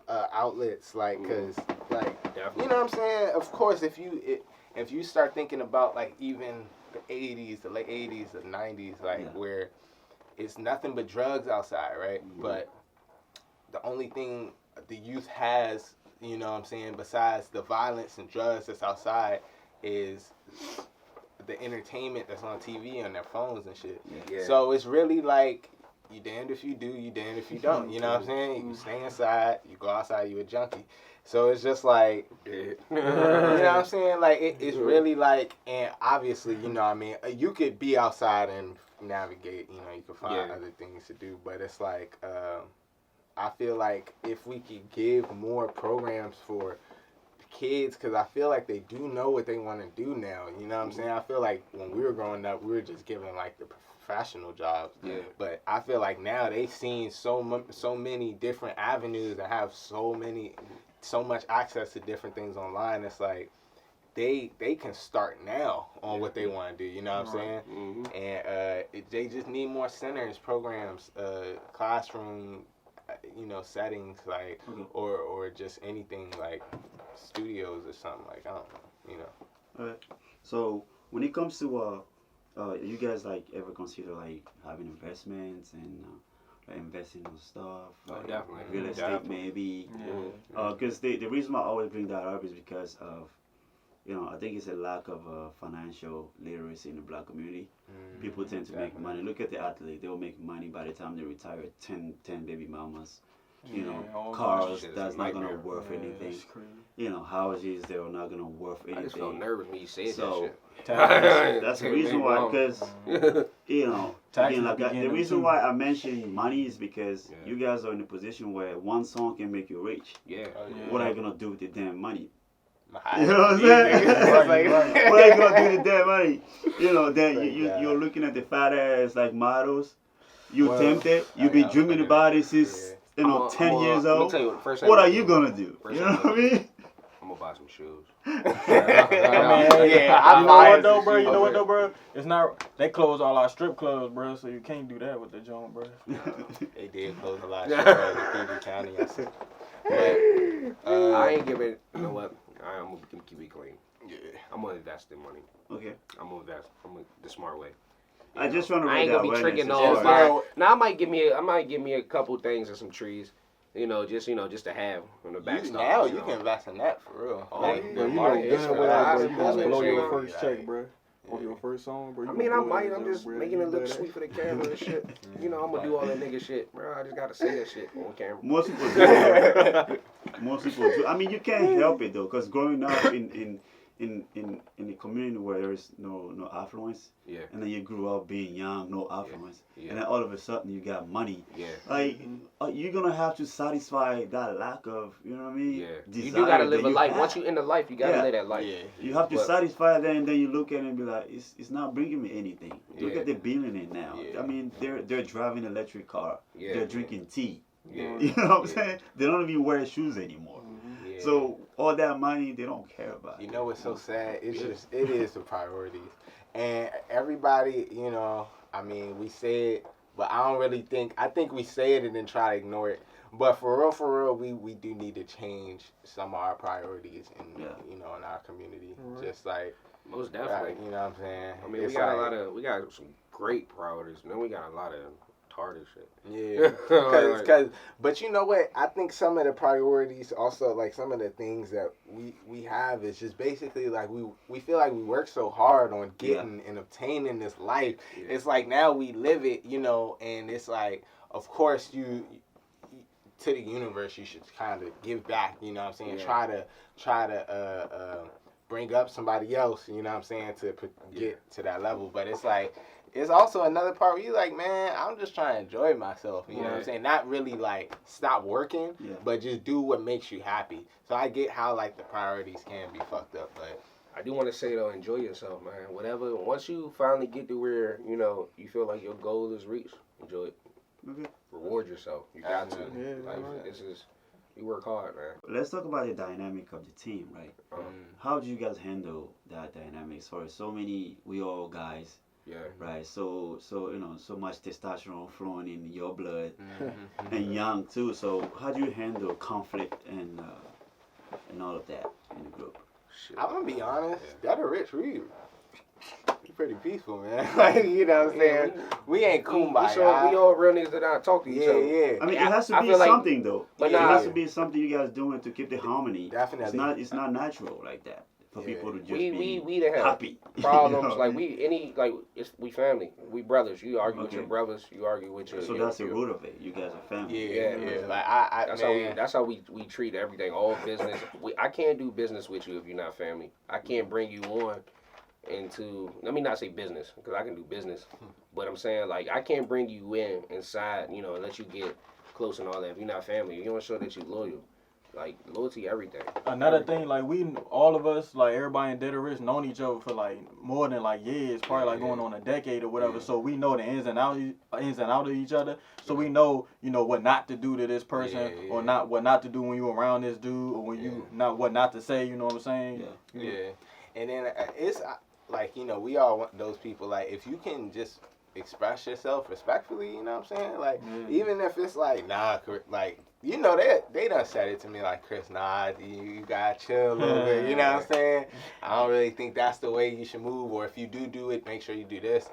outlets, like because like definitely. you know what I'm saying. Of course, if you start thinking about like even the '80s, the late '80s, the '90s, like where it's nothing but drugs outside, right? But the only thing the youth has, you know what I'm saying, besides the violence and drugs that's outside is the entertainment that's on TV on their phones and shit. Yeah. So it's really like you damned if you do, you damned if you don't. You know what I'm saying? You stay inside, you go outside, you a junkie. So it's just like, you know what I'm saying? Like it's really like, and obviously, you know what I mean, you could be outside and navigate, you could find other things to do, but it's like, I feel like if we could give more programs for kids, because I feel like they do know what they want to do now, you know what I'm saying? I feel like when we were growing up, we were just given like the professional jobs, but I feel like now they've seen so many different avenues and have so much access to different things online. It's like they can start now on what they want to do, you know what I'm saying? And they just need more centers, programs, classroom, settings, like or just anything like studios or something, like I don't know. Alright. So when it comes to you guys like ever consider like having investments and like investing in stuff, Oh, like definitely. real estate Definitely. maybe? Yeah. Because the reason why I always bring that up is because of I think it's a lack of financial literacy in the black community. People tend to make money. Look at the athlete; they will make money by the time they retire. 10 baby mamas. All Cars shit is that's a not gonna nightmare. worth anything. That's crazy. Houses that are not gonna worth anything. I just felt nervous when you said So, that shit. That's the Take reason me why, wrong. because Taxes again, like begin the them reason too. why I mentioned money is because Yeah. you guys are in a position where one song can make you rich. Yeah. What are you gonna do with the damn money? You You know what I'm saying? Right, right. What are you gonna do with the damn money? Then Like that. you're looking at the fat ass like models. You Well, tempted. You be I was dreaming thinking about that. it since I'm 10 years I'm gonna old. tell you, first thing What I'm are gonna you do- gonna do? first You thing know I'm what I gonna mean? I'm gonna buy some shoes. Yeah, you know what though, bro? shoes. You know what though, bro? It's not. They close all our strip clubs, bro. So you can't do that with the joint, bro. They did close a lot of shit in PG County. I said. But, I ain't giving. You know what? I'm gonna keep it clean. yeah. I'm gonna invest in money. Okay. I'm gonna invest. The smart way. I just want to I raise ain't that gonna be awareness tricking as no. far far- as- Now I might give me a couple things and some trees. Just to have on the back. Now you can invest in that for real. Oh, Like, yeah. Bro, the you know market is good for and well, that. bro. You gonna Investment blow your shit. first check, bro. Off your first song, bro. I You mean, I gonna blow might. that I'm joint, just bro. making You it look better. sweet for the camera and shit. I'm gonna do all that nigga shit, bro. I just gotta say that shit on camera. Most people do. Most people do. I mean, you can't help it though, because growing up in a community where there is no affluence, Yeah. and then you grew up being young, no affluence, Yeah. and then all of a sudden you got money. Yeah. Like you're gonna have to satisfy that lack of, you know what I mean? Yeah. You Desire do gotta live that a you life. have. Once you in the life, you gotta Yeah. live that life. Yeah. You have to But- satisfy that, and then you look at it and be like, it's not bringing me anything. Look Yeah. at the billionaire now. Yeah. I mean, they're driving an electric car. Yeah. They're drinking tea. Yeah. You know what I'm Yeah. saying? They don't even wear shoes anymore. Yeah. So all that money, they don't care about. You it. know what's so sad? It's Yeah. just it is the priorities, and everybody, I mean, we say it, but I don't really think. I think we say it and then try to ignore it. But for real, we do need to change some of our priorities in in our community. Right. Just like Most definitely. you know what I'm saying. I mean, It's we got some great priorities, and then we got a lot of retarded shit. Yeah, because but you know what? I think some of the priorities also, like some of the things that we have is just basically like we feel like we work so hard on getting and obtaining this life. Yeah. It's like now we live it, and it's like, of course you to the universe you should kind of give back. You know what I'm saying? Yeah. Try to bring up somebody else. You know what I'm saying, to get to that level. But it's like. It's also another part where you're like, man, I'm just trying to enjoy myself. You know what I'm saying? Not really like stop working, but just do what makes you happy. So I get how like the priorities can be fucked up, but I do want to say though, enjoy yourself, man. Whatever. Once you finally get to where you feel like your goal is reached, enjoy it. Okay. Reward yourself. You got to. Yeah, Like right. this is. You work hard, man. Let's talk about the dynamic of the team, right? How do you guys handle that dynamic? For so many, we all guys. Yeah. Right, so so much testosterone flowing in your blood, and young too. So how do you handle conflict and all of that in the group? Shit. I'm gonna be honest, that a rich we pretty peaceful, man. Like, you know what I'm saying? We ain't kumbaya. We all real niggas that don't talk to each other. Yeah. I mean, it has to I be feel like- something though. but It nah. has to be something you guys doing to keep the harmony. Definitely. It's not natural like that for people to just be We done have happy. problems You know? like we family. We brothers. You argue with your brothers. You argue with your. So that's the root of it. You guys are family. Yeah. Yeah. Like That's how we treat everything. All business. I can't do business with you if you're not family. I can't bring you on into. Let me not say business because I can do business, but I'm saying like I can't bring you inside. And let you get close and all that. If you're not family, you don't show that you're loyal. Like loyalty, everything. Another thing, like all of us, like everybody in Dead or Rich, known each other for like more than like years, probably like going on a decade or whatever. Yeah. So we know the ins and out of each other. So we know, what not to do to this person, or not what not to do when you around this dude, or when you what not to say. You know what I'm saying? Yeah. And then it's like, we all want those people, like, if you can just express yourself respectfully, you know what I'm saying? Like, even if it's like, nah, like, you know, they done said it to me like, Chris, nah, you gotta chill a little bit. You know what I'm saying? I don't really think that's the way you should move. Or if you do it, make sure you do this.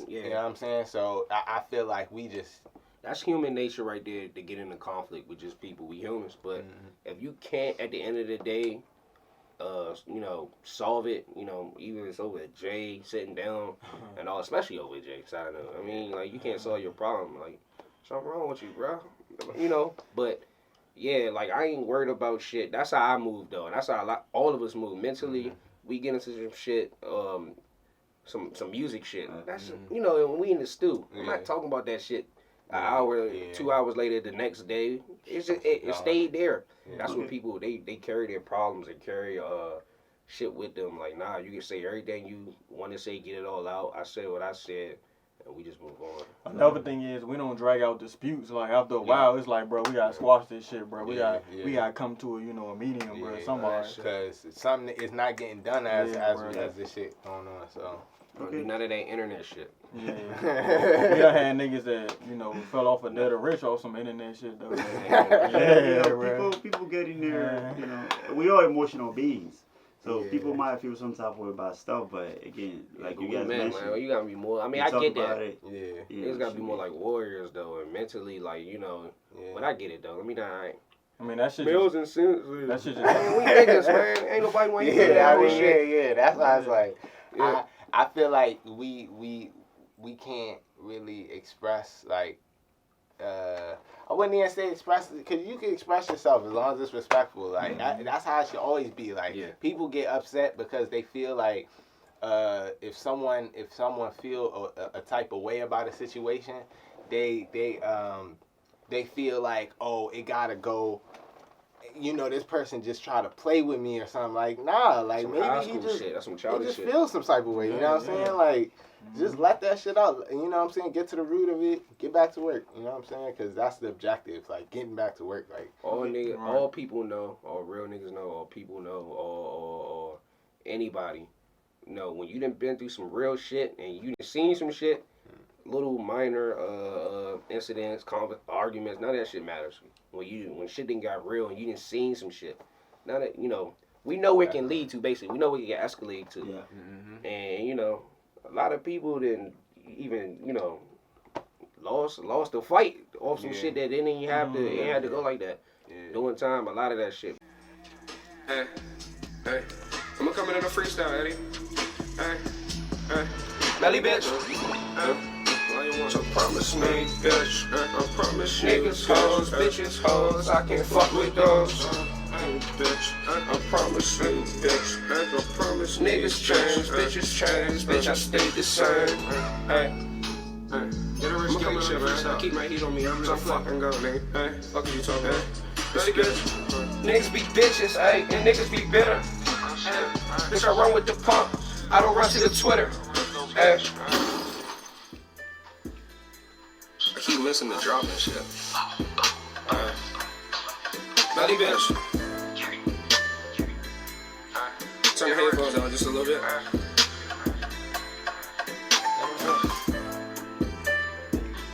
You know what I'm saying? So I feel like we just. That's human nature right there to get into conflict with just people. We humans, but if you can't, at the end of the day, you know, solve it. You know, even if it's over Jay sitting down and all, especially over Jay. I mean, like you can't solve your problem. Like something wrong with you, bro. You know, but yeah, like I ain't worried about shit. That's how I move though, and that's how all of us move mentally. We get into some shit, some music shit. That's you know, when we in the stew. I'm not talking about that shit. An hour, 2 hours later, the next day, it's just, it stayed there. That's what people they carry their problems and carry shit with them. Like nah, you can say everything you want to say, get it all out. I said what I said. And we just move on. Another thing is we don't drag out disputes. Like after a while, it's like, bro, we gotta squash this shit, bro. We gotta come to a medium, bro. Somebody, because something is not getting done as this shit going on. So none of that internet shit. Yeah. We done had niggas that fell off a dead or rich off some internet shit though. People get in there. You know, we are emotional beings. So people might feel some type of way about stuff, but again, like you guys mentioned, man, you gotta be more. I mean, I get that. It's gotta be more like warriors though, and mentally, like But I get it though. I mean that shit. Males and sense. That shit just. We niggas, man. Ain't nobody want to hear that shit. Yeah. That's why I was like, I feel like we can't really express like. I wouldn't even say express, because you can express yourself as long as it's respectful. Like that's how it should always be. Like people get upset because they feel like if someone feel a type of way about a situation, they feel like, oh, it gotta go. This person just try to play with me or something. Like nah, like some maybe he just shit. That's some childish shit. Feels some type of way. You know what I'm saying? Like. Just let that shit out. You know what I'm saying? Get to the root of it. Get back to work. You know what I'm saying? Because that's the objective. Like, getting back to work. Like all people know, all real niggas know, all people know, or anybody know, when you done been through some real shit and you done seen some shit, little minor incidents, arguments, none of that shit matters. When shit done got real and you done seen some shit, none of we know where it can lead to. Basically, we know where it can escalate to. Yeah. And a lot of people didn't even, lost the fight off some shit that didn't even have to, it had to go like that. During time, a lot of that shit. Hey, I'm gonna come in a freestyle, Eddie. Hey, Melly bitch. So promise me, bitch. I promise you, niggas, hoes, bitches, hoes, I can't fuck with those. Bitch, I promise you, bitch. I promise niggas change, bitches change, bitch, I stay the same. Hey, get a rich killer shit, man. I keep my heat on me, I'm fucking go, nigga. Hey, fuck you talking, hey. Niggas be bitches, hey, and niggas be bitter. Bitch, I run with the pump, I don't run to the Twitter. Hey. I keep missing the drop and shit. Melly bitch. Turn the headphones down just a little bit.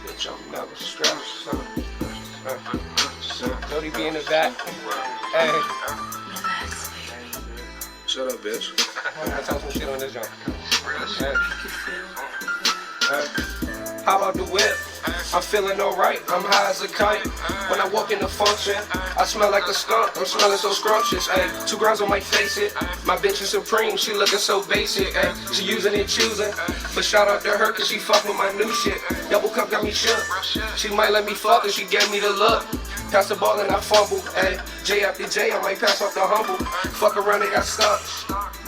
Bitch, I'm never stressed. Jody be in the back. Hey. Shut up, bitch. I talk some shit on this jump. How about the whip? I'm feeling alright, I'm high as a kite. When I walk in the function, I smell like a skunk, I'm smelling so scrumptious, ayy. 2 grams on my face, it. My bitch is supreme, she looking so basic, ayy. She using and choosing, but shout out to her cause she fuck with my new shit. Double cup got me shook, she might let me fuck and she gave me the look. Pass the ball and I fumble, ayy. J after J, I might pass off the humble. Fuck around and got stuck.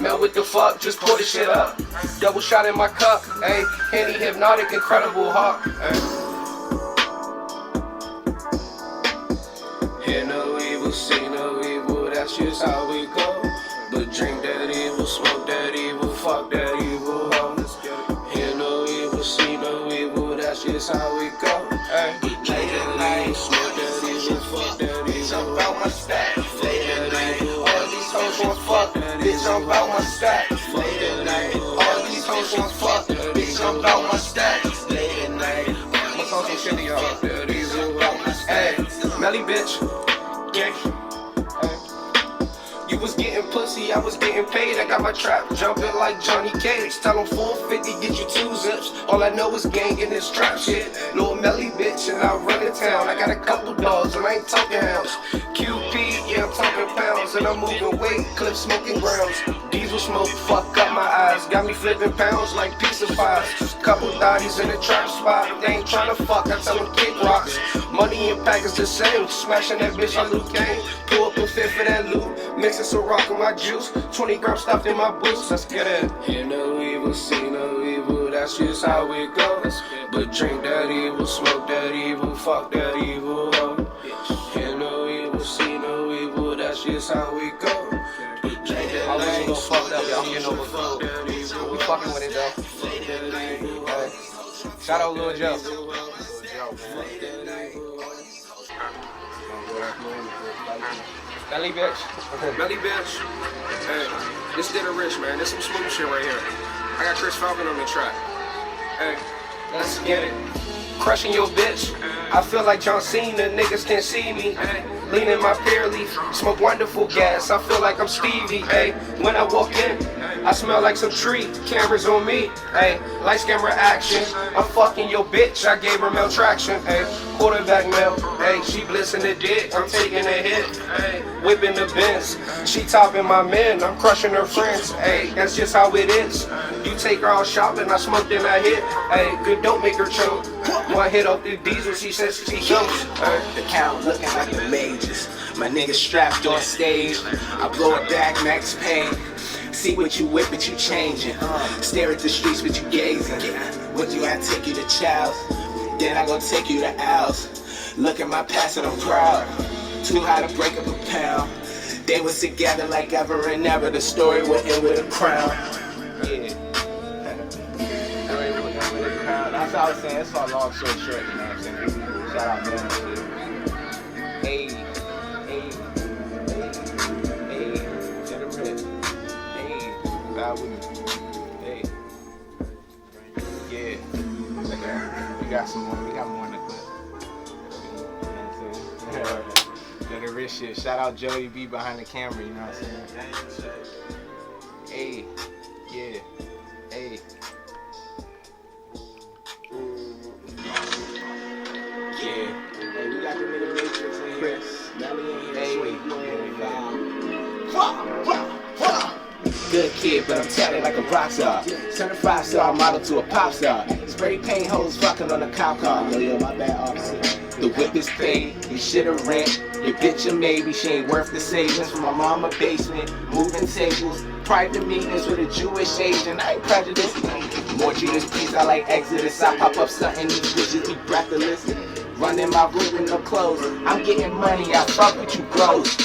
Mel, what the fuck, just pour the shit up. Double shot in my cup, ayy. Henny hypnotic, incredible hawk, ayy. Hear no evil, see no evil, that's just how we go. But drink that evil, smoke that evil, fuck that evil hoe. Hear no evil, see no evil, that's just how we go. But drink that evil, smoke that evil, fuck that evil. I'm about my stack, late at night. All these hoes want fuck, bitch, I'm about my stack, late at night. All these hoes want fuck, bitch, I'm about my stack, late at night. I'm talking shit to y'all, hey. Melly bitch. Yeah. You was getting pussy, I was getting paid. I got my trap jumping like Johnny Cage. Tell him 450, get you 2 zips. All I know is gang in this trap shit. Little Melly bitch, and I run the town. I got a couple dogs, and I ain't talking hounds. QP, yeah, I'm talking pounds. And I'm moving weight, clip smoking grounds. Diesel smoke, fuck up my eyes. Got me flipping pounds like pizza pies. Couple thotties in the trap spot. They ain't tryna fuck, I tell them kick rocks. Money and pack is the same. Smashing that bitch, I loot gang. Pull up a fifth for that loot. Mixing some rock in my juice. 20 grams stuffed in my boots. Let's get it. Hear no evil, see no evil. That's just how it goes. But drink that evil, smoke that evil, fuck that evil. Hear no evil, see no evil. That's just how it goes. But drink that My legs a little fucked up, y'all. I'm getting over food. We fucking with it though. Hey. Shout out Lil Joe. Belly bitch. Belly bitch. Hey, this did a rich, man. This some smooth shit right here. I got Chris Falcon on the track. Hey, let's get it. Crushing your bitch. I feel like John Cena, niggas can't see me. Leaning my pear leaf, smoke wonderful gas. I feel like I'm Stevie. Hey, when I walk in, I smell like some tree. Cameras on me. Hey, lights, camera, action. I'm fucking your bitch. I gave her maltraction. Hey, quarterback mail. Hey, she blissing the dick. I'm taking a hit. Hey, whipping the Benz. She topping my men. I'm crushing her friends. Hey, that's just how it is. You take her out shopping. I smoke then I hit. Hey, good don't make her choke. One hit off the diesel. She says she jumps. The count looking like the majors. My niggas strapped on stage. I blow it back, max pain. See what you whip, but you changing. Stare at the streets, but you gazing. What you I take you to Child's, then I gon' take you to Al's. Look at my past and I'm proud. Too high to break up a pound. They was together like ever and ever. The story would end with a crown. Yeah. That's what I was saying. It's all long, short, short. You know what I'm saying? Shout out them. Hey, hey, hey, to the rip. Hey, ride with me. Hey, yeah. We got some more. We got more in the clip. You know what I'm saying? To the rich shit. Shout out Joey B behind the camera. You know what I'm saying? Hey, yeah, hey. Yeah. Hey, we got the nigga Matrix in here. Melly in here. Hey, wait. Good kid, but I'm tatted like a rock star. Turn a 5-star model to a pop star. Spray paint hoes fucking on a cop car. Yo, my bad, officer. The whip is paid, you shit'a rent. Your bitch a maybe, she ain't worth the savings. From my mama basement, moving tables. Private meetings with a Jewish agent. I ain't prejudiced. More Judas Priest, I like Exodus. I pop up something, these bitches be breathless. Running my room with no clothes. I'm getting money, I fuck with you bros.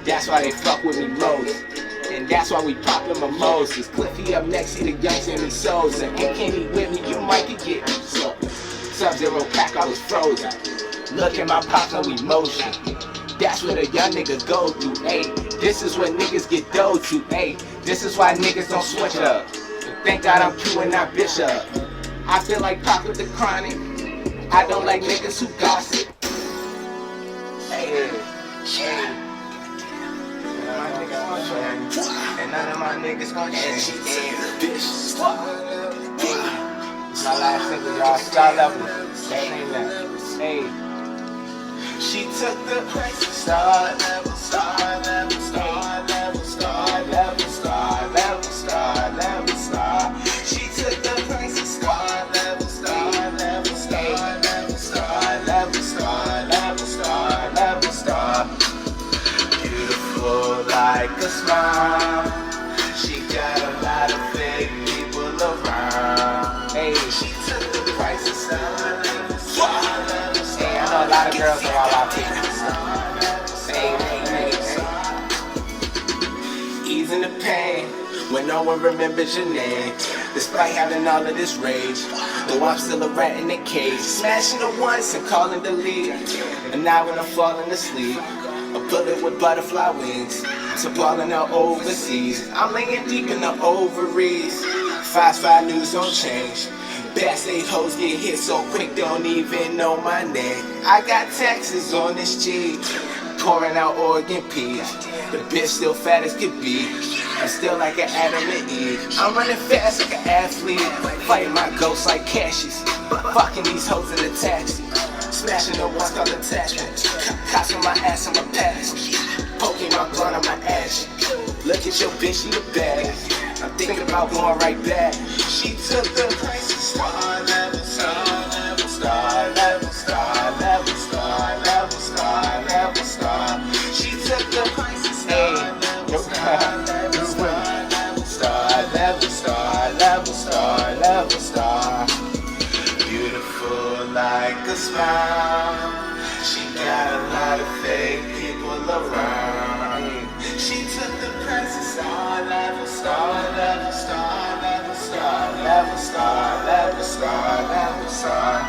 That's why they fuck with me most. And that's why we poppin' mimosas. Cliffy up next, see the young Timmy Souls. And Kenny with me, you might could get me. Sub-Zero pack, I was frozen. Look at my pops, no emotion. That's what a young nigga go through, ayy. This is what niggas get dough to, ayy. This is why niggas don't switch up. Thank God I'm Q and not Bishop. I feel like Pop with the chronic. I don't like niggas who gossip. Ayy, ayy. And none of my niggas gon' change. It's My last single, y'all. Star Level. Same that. Hey. She took the star level, star level, star level, star level, star level, star level, star. She took the price of star level, star level, star level, star level, star level, star level, star. Beautiful like a smile. She got a lot of fake people around. Hey. She took the price of star level, star level. Hey, I know a lot of girls are all out there. Easing the pain when no one remembers your name. Despite having all of this rage, though I'm still a rat in the cage. Smashing it once and calling the lead. And now when I'm falling asleep, a bullet with butterfly wings. So balling out overseas, I'm laying deep in the ovaries. 5-5 news don't change. Backstage hoes get hit so quick, don't even know my name. I got taxes on this G, pouring out Oregon peas. The bitch still fat as could be. I'm still like an Adam and Eve. I'm running fast like an athlete, fighting my ghosts like Cassius. Fucking these hoes in the taxi, smashing the ones called attachments. Cops on my ass on my past, poking my blunt on my ass. Look at your bitch, she the baddest. I'm thinking about going right back. She took the crisis star level, star level, star level, star level, star level, star level, star. She took the crisis star level, star level, star level, star level, star level, star. Beautiful like a smile. She got a lot of fake people around. She took the princess star level, star level, star level, star level, star level, star level, star.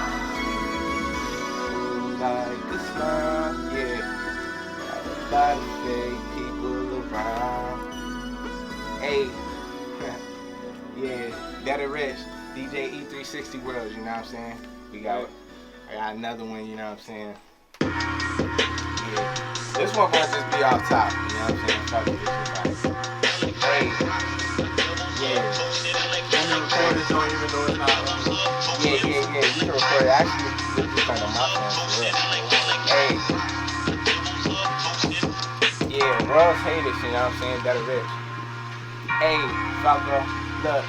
Like a smile, yeah. Got a lot of fake people around. Hey, yeah, Dead or Rich, DJ E360 World, you know what I'm saying? I got another one, you know what I'm saying? Yeah. This one gonna just be off top, you know what I'm saying? Fuck with this shit, right? Hey. Yeah. When you record this, don't even know it's not Yeah. You can record it. Actually, this is kind of my phone for real. Hey. Yeah, world's haters, you know what I'm saying? That are rich. Hey, Falco, look.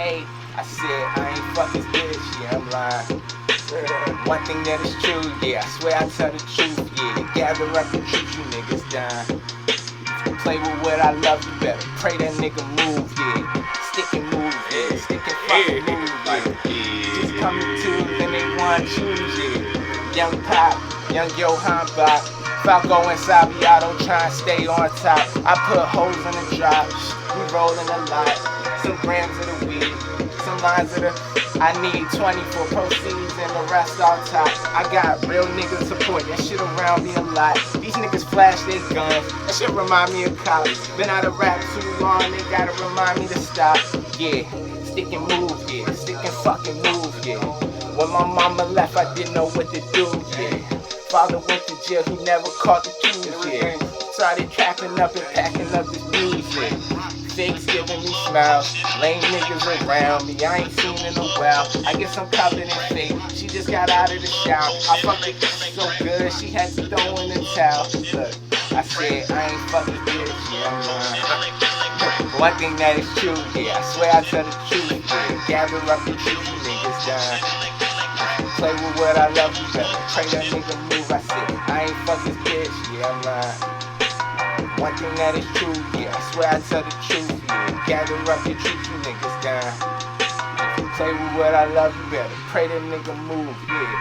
Hey, I said I ain't fuck this bitch, yeah, I'm lying. One thing that is true, yeah, I swear I tell the truth, yeah. Gather up the truth, you niggas dying. Play with what I love, you better pray that nigga move, yeah. Stick and move, yeah. Stick and fucking move, yeah. Just coming to, then they want choose, yeah. Young Pop, young Johan Bach, Falco and Sabiato try and stay on top. I put holes in the drop, we rolling a lot. Some grams of the weed, some lines of the. I need 20 for proceeds and the rest on top. I got real niggas support, that shit around me a lot. These niggas flash their guns, that shit remind me of cops. Been out of rap too long, they gotta remind me to stop. Yeah, stick and move, yeah, stick and fucking move, yeah. When my mama left, I didn't know what to do, yeah. Father went to jail, he never caught the keys, yeah. Started trapping up and packing up this music. Fakes giving me smiles, lame niggas around me, I ain't seen in a while. I guess I'm covered in fake, she just got out of the shower. I fucked it so good, she had to throw in the towel. Look, I said I ain't fucking bitch, yeah, I'm lying. One thing that is true, yeah, I swear I tell the truth, yeah. Gather up the truth, you niggas dying. Play with what I love, you better pray that nigga move. I said I ain't fuck this bitch, yeah, I'm lying. One thing that is true, yeah, I swear I tell the truth, yeah. Gather up your truth, you niggas down. Play with what I love, you better pray that nigga move, yeah.